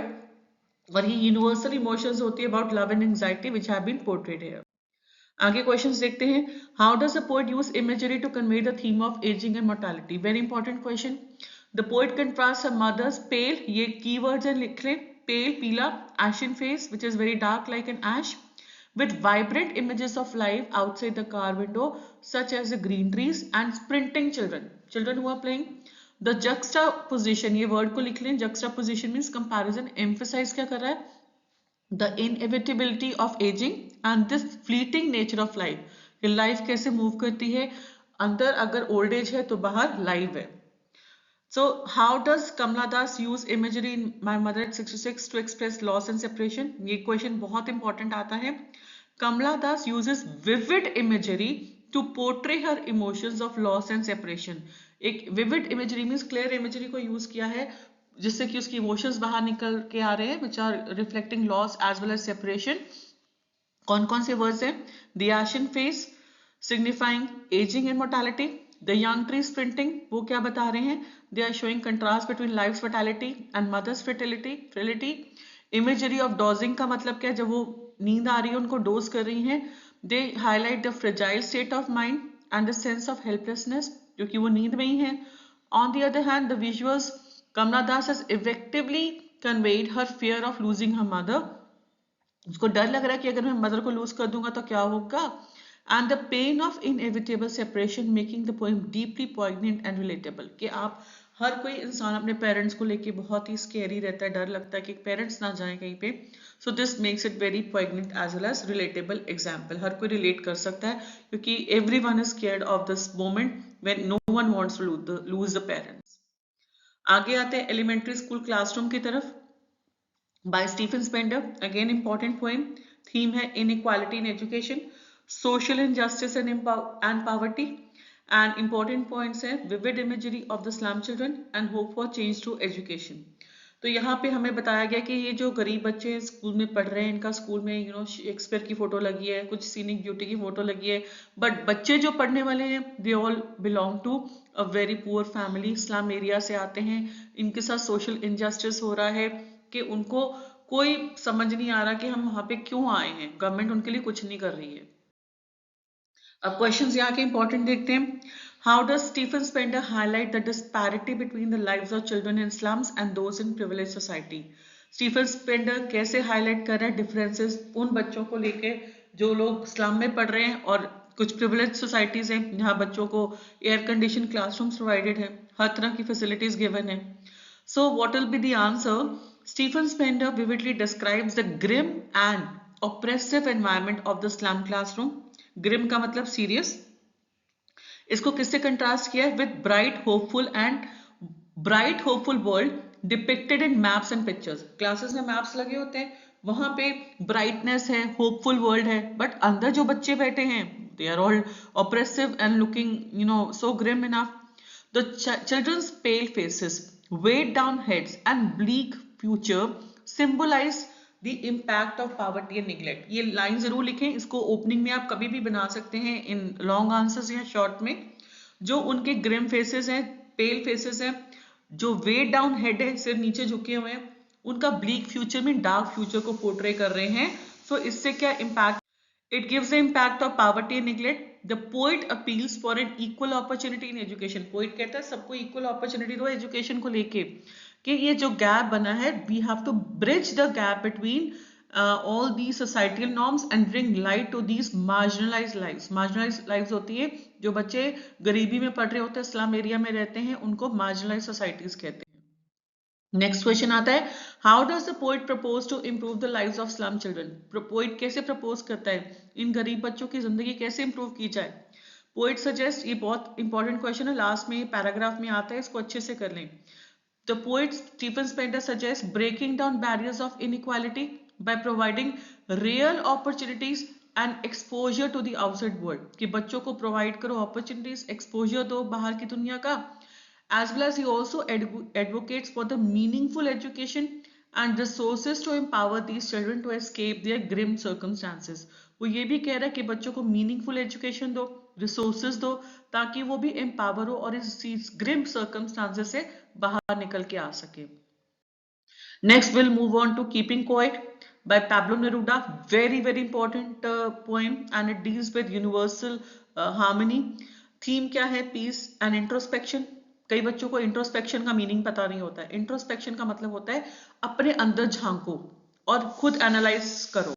और ये यूनिवर्सल इमोशंस होती है about love and anxiety which have been portrayed here. आगे क्वेश्चंस देखते हैं. How does the poet use imagery to convey the theme of ageing and mortality. Very important question. The poet contrast her mother's pale, ये कीवर्ड्स हैं लिख लें, पेल पीला, ashen face which is very dark like an ash, with vibrant images of life outside the car window such as the green trees and sprinting children who are playing. The juxtaposition, ये word को लिख लें, juxtaposition means comparison, emphasize क्या कर रहा है, the inevitability of aging and this fleeting nature of life, कि life कैसे move करती है, अंदर अगर old age है तो बाहर life है. So how does Kamala Das use imagery in My Mother at 66 to express loss and separation? ये question बहुत important आता है. Kamala Das uses vivid imagery to portray her emotions of loss and separation. एक vivid imagery means clear imagery को use किया है जिससे कि उसकी इमोशंस बाहर निकल के आ रहे हैं which are reflecting loss as well as separation. कौन कौन से वर्ड्स हैं? The ashen face signifying aging and mortality. The young tree sprinting, वो क्या बता रहे हैं? They are showing contrast between life's vitality and mother's frailty. Imagery of dozing का मतलब क्या है? जब वो नींद आ रही है उनको डोज कर रही हैं. They highlight the fragile state of mind and the sense of helplessness क्योंकि वो नींद में ही है. On the other hand, the visuals, Kamala Das has effectively conveyed her fear of losing her mother. उसको डर लग रहा है कि अगर मैं मदर को लूज कर दूंगा तो क्या होगा. And the pain of inevitable separation making the poem deeply poignant and relatable. कि आप हर कोई इंसान अपने पेरेंट्स को लेके बहुत ही स्केरी रहता है, डर लगता है कि पेरेंट्स ना जाएं कहीं पे. So this makes it very poignant as well as relatable example. हर कोई relate कर सकता है क्योंकि everyone is scared of this moment when no one wants to lose the parents. आगे आते हैं एलिमेंट्री स्कूल क्लासरूम की तरफ. By Stephen Spender, again important poem. Theme है inequality in education, social injustice and poverty. And important points है vivid imagery of the slum children and hope for change through education. तो यहाँ पे हमें बताया गया कि ये जो गरीब बच्चे स्कूल में पढ़ रहे हैं इनका स्कूल में शेक्सपियर की फोटो लगी है, कुछ सीनिक ब्यूटी की फोटो लगी है, बट बच्चे जो पढ़ने वाले हैं they all belong to a very poor family, slum area से आते हैं. इनके साथ सोशल इनजस्टिस हो रहा है कि उनको कोई समझ नहीं आ रहा कि हम वहां पे क्यों आए हैं, गवर्नमेंट उनके लिए कुछ नहीं कर रही है. अब क्वेश्चंस यहाँ के इंपॉर्टेंट देखते हैं. How does Stephen Spender highlight the disparity between the lives of children in slums and those in privilege society. Stephen Spender कैसे हाईलाइट कर रहा है डिफरेंसेस उन बच्चों को लेके जो लोग स्लम में पढ़ रहे हैं और कुछ प्रिविलेज सोसाइटीज हैं जहाँ बच्चों को एयर कंडीशन क्लासरूम्स प्रोवाइडेड है, हर तरह की फैसिलिटीज गिवन है. So what will be the answer? Stephen Spender vividly describes the grim and oppressive environment of the slum classroom. Grim का मतलब serious. इसको किससे कंट्रास्ट किया है? With bright hopeful world depicted in maps and pictures. Classes में मैप्स लगे होते हैं, वहां पे ब्राइटनेस है, होपफुल वर्ल्ड है, बट अंदर जो बच्चे बैठे हैं they are all oppressive and looking so grim enough. The children's pale faces, weighed down heads and bleak future symbolize the impact of poverty and neglect. ये लाइन जरूर लिखें, इसको ओपनिंग में आप कभी भी बना सकते हैं इन लॉन्ग आंसर्स या शॉर्ट में. जो उनके ग्रिम फेसेस हैं, पेल फेसेस हैं, जो वेट डाउन हेड है, सिर नीचे झुके हुए हैं, उनका ब्लीक फ्यूचर में डार्क फ्यूचर को पोर्ट्रे कर रहे हैं. सो इससे क्या impact? It gives the impact of poverty and neglect. The poet appeals for an equal opportunity in education. Poet कहता है सबको equal opportunity दो education को लेके, कि ये जो gap बना है, we have to bridge the gap between all these societal norms and bring light to these marginalized lives. Marginalized lives होती है जो बच्चे गरीबी में पढ़ रहे होते हैं, स्लम एरिया में रहते हैं, उनको marginalized societies कहते हैं. नेक्स्ट क्वेश्चन आता है, how does the poet propose to improve the lives of slum children. Poet कैसे प्रपोज करता है इन गरीब बच्चों की जिंदगी कैसे इंप्रूव की जाए. पोएट सजेस्ट, ये बहुत इंपॉर्टेंट क्वेश्चन है, लास्ट में पैराग्राफ में आता है, इसको अच्छे से कर लें. The poet Stephen Spender suggest breaking down barriers of inequality by providing real opportunities and exposure to the outside world. कि बच्चों को प्रोवाइड करो अपॉर्चुनिटीज, एक्सपोजर दो बाहर की दुनिया का. As well as he also advocates for the meaningful education and resources to empower these children to escape their grim circumstances. वो ये भी कह रहा है कि बच्चों को मीनिंगफुल एजुकेशन दो, रिसोर्सेज दो, ताकि वो भी एम्पावर हो और इस ग्रिम सर्कमस्टांसेस से बाहर निकल के आ सके. Next, we'll move on to Keeping Quiet by Pablo Neruda. Very, very important poem, and it deals with universal harmony. Theme क्या है? Peace and introspection. कई बच्चों को इंट्रोस्पेक्शन का मीनिंग पता नहीं होता है. इंट्रोस्पेक्शन का मतलब होता है अपने अंदर झांको और खुद एनालाइज करो.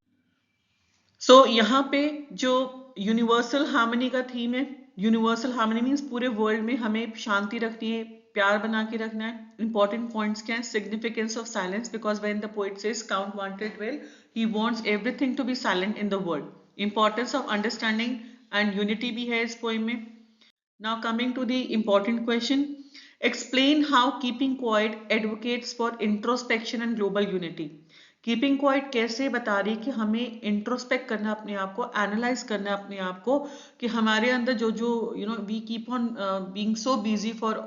सो यहाँ पे जो यूनिवर्सल हार्मनी का थीम है, यूनिवर्सल हार्मनी मीन्स पूरे वर्ल्ड में हमें शांति रखनी है, प्यार बना के रखना है. इंपॉर्टेंट पॉइंट्स क्या है? Significance of silence, because when the poet says count wanted well, he wants everything to be silent in the world. Importance of understanding and unity भी है इस पोएम में. Now coming to the important question, explain how keeping quiet advocates for introspection and global unity. Keeping quiet कैसे बता रही है कि हमें इंट्रोस्पेक्ट करना है अपने आप को, एनालाइज करना है अपने आप को, कि हमारे अंदर जो जो we keep on being so busy for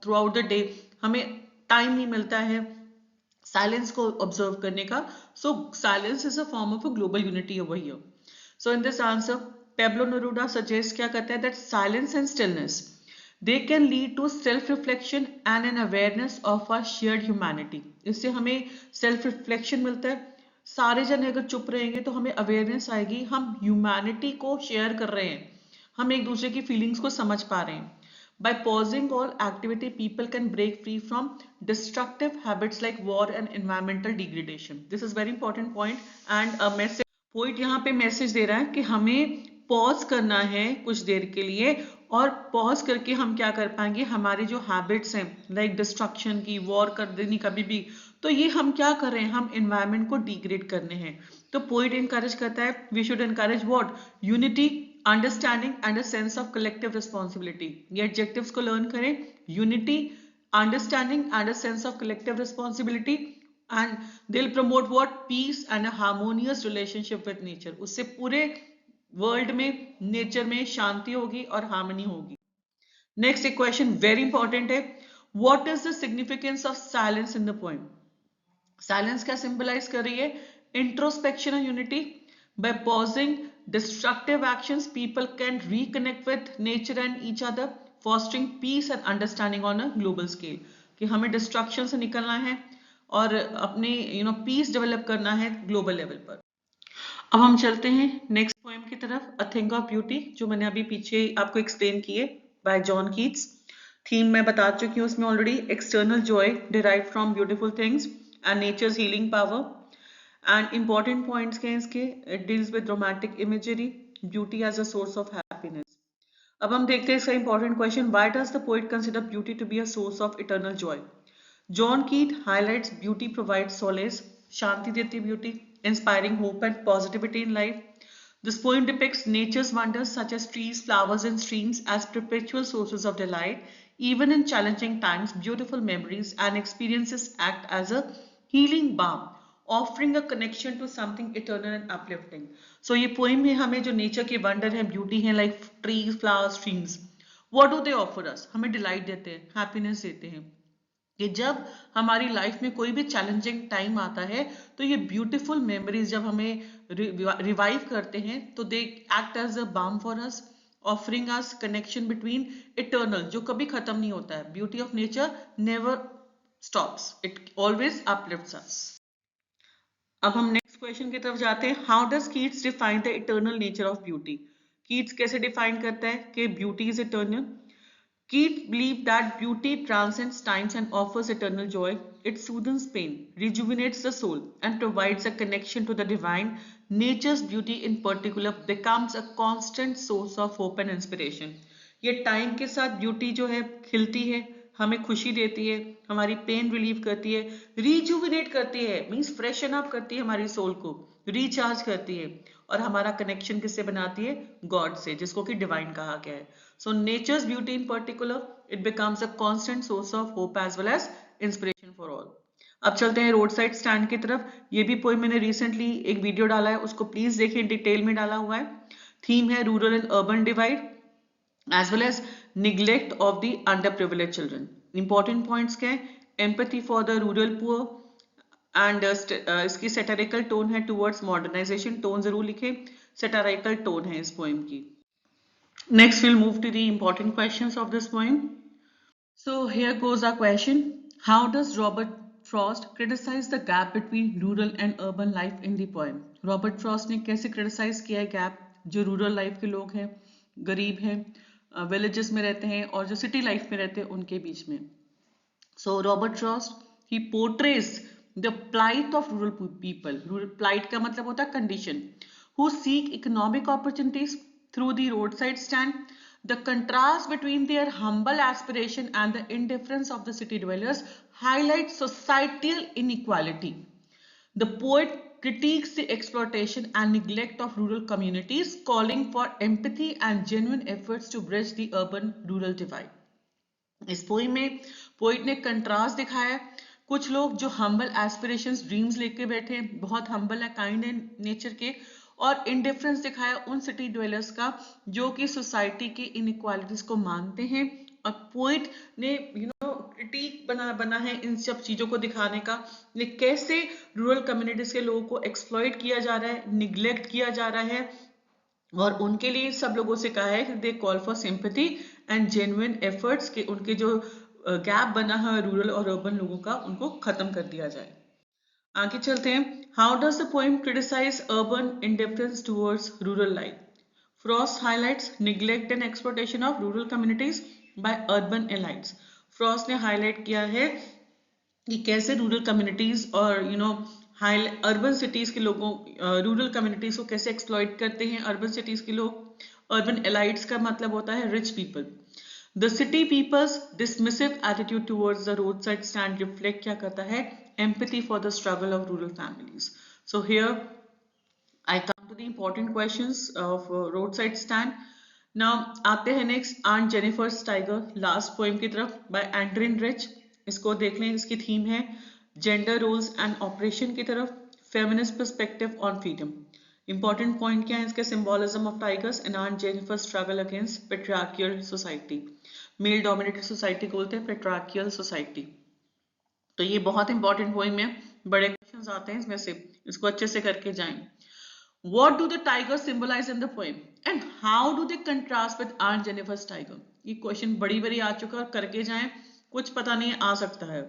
throughout the day, हमें टाइम नहीं मिलता है साइलेंस को ऑब्जर्व करने का. So silence is a form of a global unity over here. So in this answer Pablo Neruda suggest क्या करता है? That silence and stillness, they can lead to self reflection and an awareness of our shared humanity. इससे हमें self reflection मिलता है. सारे जन अगर चुप रहेंगे तो हमें अवेयरनेस आएगी, हम ह्यूमैनिटी को शेयर कर रहे हैं, हम एक दूसरे की फीलिंग्स को समझ पा रहे हैं. By pausing all activity, people can break free from destructive habits like war and environmental degradation. This is very important point and a message. Poet यहाँ पे मैसेज दे रहा है कि हमें पॉज करना है कुछ देर के लिए, और पॉज करके हम क्या कर पाएंगे, हमारे जो हैबिट्स हैं लाइक डिस्ट्रक्शन की, वॉर कर देनी कभी भी, तो ये हम क्या कर रहे हैं, हम एनवायरनमेंट को डिग्रेड करने हैं. तो पोइट इनकरेज करता है we should encourage what? Unity, understanding and a sense of collective responsibility. ये एडजेक्टिव्स को लर्न करें, unity, understanding and a sense of collective responsibility, and they'll promote what? Peace and a harmonious relationship with nature. उससे पूरे वर्ल्ड में, नेचर में शांति होगी और हार्मनी होगी. नेक्स्ट एक क्वेश्चन वेरी इंपॉर्टेंट है, what is the significance of silence in the poem? Silence क्या सिंबलाइज कर रही है? Introspection and unity. By pausing destructive actions, people can reconnect with nature and each other, fostering peace and understanding on a global scale. कि हमें डिस्ट्रक्शन से निकलना है और अपने पीस डेवलप करना है ग्लोबल लेवल पर. अब हम चलते हैं नेक्स्ट पोएम की तरफ, अ थिंग ऑफ ब्यूटी, जो मैंने अभी पीछे आपको एक्सप्लेन किए, बाय जॉन कीट्स. थीम मैं बता चुकी हूँ उसमें already, external joy derive from beautiful things and nature's healing power. And important points के इसके, it deals with romantic imagery, beauty as a source of happiness. अब हम देखते हैं इसका important question, why does the poet consider beauty to be a source of eternal joy? John Keats highlights beauty provides solace, shanti deti beauty, inspiring hope and positivity in life. This poem depicts nature's wonders such as trees, flowers, and streams as perpetual sources of delight. Even in challenging times, beautiful memories and experiences act as a healing balm, offering a connection to something eternal and uplifting. So ये poem में हमें जो nature के wonder है, beauty है, like trees, flowers, streams, what do they offer us? हमें delight देते हैं, happiness देते हैं. कि जब हमारी लाइफ में कोई भी चैलेंजिंग टाइम आता है तो ये ब्यूटीफुल मेमोरीज जब हमें रिवाइव करते हैं तो they act as a balm for us, offering us connection between eternal, जो कभी खत्म नहीं होता है. Beauty of nature never stops, it always uplifts us. अब हम नेक्स्ट क्वेश्चन की तरफ जाते हैं, how does Keats define the eternal nature of beauty? Keats कैसे डिफाइन करता है कि beauty is eternal? Keats believed that beauty transcends times and offers eternal joy. It soothes pain, rejuvenates the soul, and provides a connection to the divine. Nature's beauty in particular becomes a constant source of hope and inspiration. ये टाइम के साथ ब्यूटी जो है खिलती है, हमें खुशी देती है, हमारी पेन रिलीव करती है, रिजुविनेट करती है, मीन्स फ्रेशन अप करती है हमारी सोल को, रिचार्ज करती है, और हमारा कनेक्शन किससे बनाती है? गॉड से, जिसको कि डिवाइन कहा गया है. So nature's beauty in particular, it becomes a constant source of hope as well as inspiration for all. अब चलते हैं रोड साइड स्टैंड की तरफ. ये भी पोएम मैंने रिसेंटली एक वीडियो डाला है, उसको प्लीज देखिए, डिटेल में डाला हुआ है. थीम है rural and urban divide as well as neglect of the under privilege children. Important points क्या है? Empathy for the rural poor, and इसकी सेटेरिकल टोन है टुवर्ड्स मॉडर्नाइजेशन, टोन जरूर लिखे, सेटेरिकल टोन है इस पोएम की। Next will move to the important questions of this poem. So here goes a question, how does Robert Frost criticize the gap between rural and urban life in the poem? Robert Frost ने कैसे क्रिटिसाइज किया है गैप जो रूरल लाइफ के लोग हैं, गरीब हैं, विलेजेस में रहते हैं और जो सिटी लाइफ में रहते हैं उनके बीच में। सो Robert Frost he portrays the plight of rural people. Rural plight का मतलब होता है condition, who seek economic opportunities through the roadside stand. The contrast between their humble aspiration and the indifference of the city dwellers highlights societal inequality. The poet critiques the exploitation and neglect of rural communities, calling for empathy and genuine efforts to bridge the urban-rural divide. इस पोइम में पोइट ने कंट्रास्ट दिखाया, कुछ लोग जो हम्बल एस्पिरेशंस ड्रीम्स लेके बैठे, बहुत हम्बल है, काइंड है नेचर के, और इंडिफरेंस दिखाया उन सिटी ड्वेलर्स का जो कि सोसाइटी की इनइक्वालिटीज को मानते हैं। और पोइट ने क्रिटिक बना है इन सब चीजों को दिखाने का, कैसे रूरल कम्युनिटीज के लोगों को एक्सप्लॉइट किया जा रहा है, निग्लेक्ट किया जा रहा है, और उनके लिए सब लोगों से कहा है कि they call for sympathy and genuine efforts कि उनके जो गैप बना है रूरल और अर्बन लोगों का उनको खत्म कर दिया जाए। आगे चलते हैं। How does the poem criticise urban indifference towards rural life? Frost highlights neglect and exploitation of rural communities by urban elites. Frost ने हाईलाइट किया है कि कैसे रूरल कम्युनिटीज और अर्बन सिटीज के लोगों रूरल कम्युनिटीज को कैसे एक्सप्लॉइट करते हैं अर्बन सिटीज के लोग। अर्बन एलाइट्स का मतलब होता है rich people. The city people's dismissive attitude towards the road side stand reflect क्या करता है? Empathy for the struggle of rural families. So here I come to the important questions of road side stand. Now आते हैं next aunt Jennifer's tiger, last poem की तरफ, बाय एंड्रिन रिच। इसको देख लें, इसकी थीम है जेंडर रोल्स एंड ऑपरेशन की तरफ, feminist perspective on freedom. Important point क्या है इसके? Symbolism of tigers and aunt Jennifer struggle against patriarchal society. Male dominated society को बोलते हैं पेट्रियार्कियल सोसाइटी। तो ये बहुत इंपॉर्टेंट पॉइंट है, बड़े क्वेश्चंस आते हैं इसमें से, इसको अच्छे से करके जाएं। What do the tigers symbolize in the poem and how do they contrast with Aunt Jennifer's tiger? ये क्वेश्चन बड़ी बड़ी आ चुका है, करके जाएं, कुछ पता नहीं आ सकता है।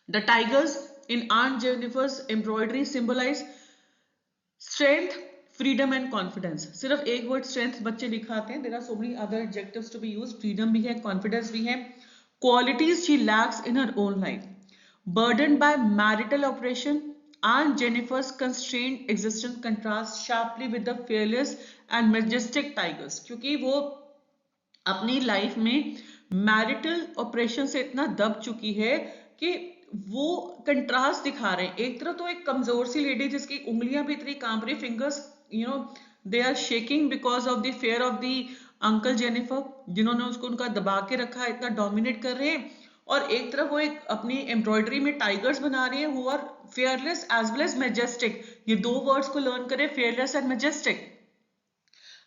The tigers in Aunt Jennifer's embroidery symbolize strength, freedom and confidence. सिर्फ एक वर्ड strength बच्चे दिखाते हैं, there are so many other adjectives to be used, freedom भी है, confidence भी है, qualities she lacks in her own life. Burdened by marital oppression, Aunt Jennifer's constrained existence contrasts sharply with the fearless and majestic tigers, क्योंकि वो अपनी लाइफ में मैरिटल ऑपरेशन से इतना दब चुकी है कि वो कंट्रास्ट दिखा रहे हैं। एक तरफ तो एक कमजोर सी लेडी जिसकी उंगलियां भी इतनी कांप रही, fingers they are shaking because of the fear of the uncle Jennifer, जिन्होंने उसको उनका दबा के रखा है, इतना डोमिनेट कर रहे हैं। और एक तरफ वो एक अपनी एम्ब्रॉयडरी में टाइगर्स बना रही है who are fearless as well as majestic. ये दो वर्ड्स को लर्न करें, fearless and majestic.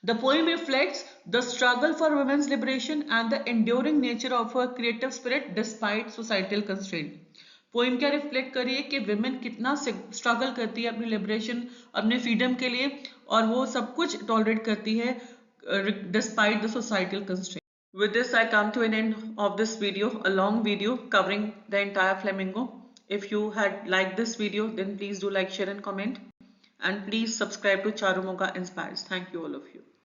The poem reflects the struggle for women's liberation and the enduring nature of her creative spirit despite societal constraint. Poem क्या रिफ्लेक्ट करिए कि विमेन कितना स्ट्रगल करती है अपनी लिबरेशन, अपने फ्रीडम के लिए, और वो सब कुछ टॉलरेट करती है despite the societal constraint. With this, I come to an end of this video, a long video covering the entire flamingo. If you had liked this video, then please do like, share and comment. And please subscribe to Charumoga Inspires. Thank you all of you.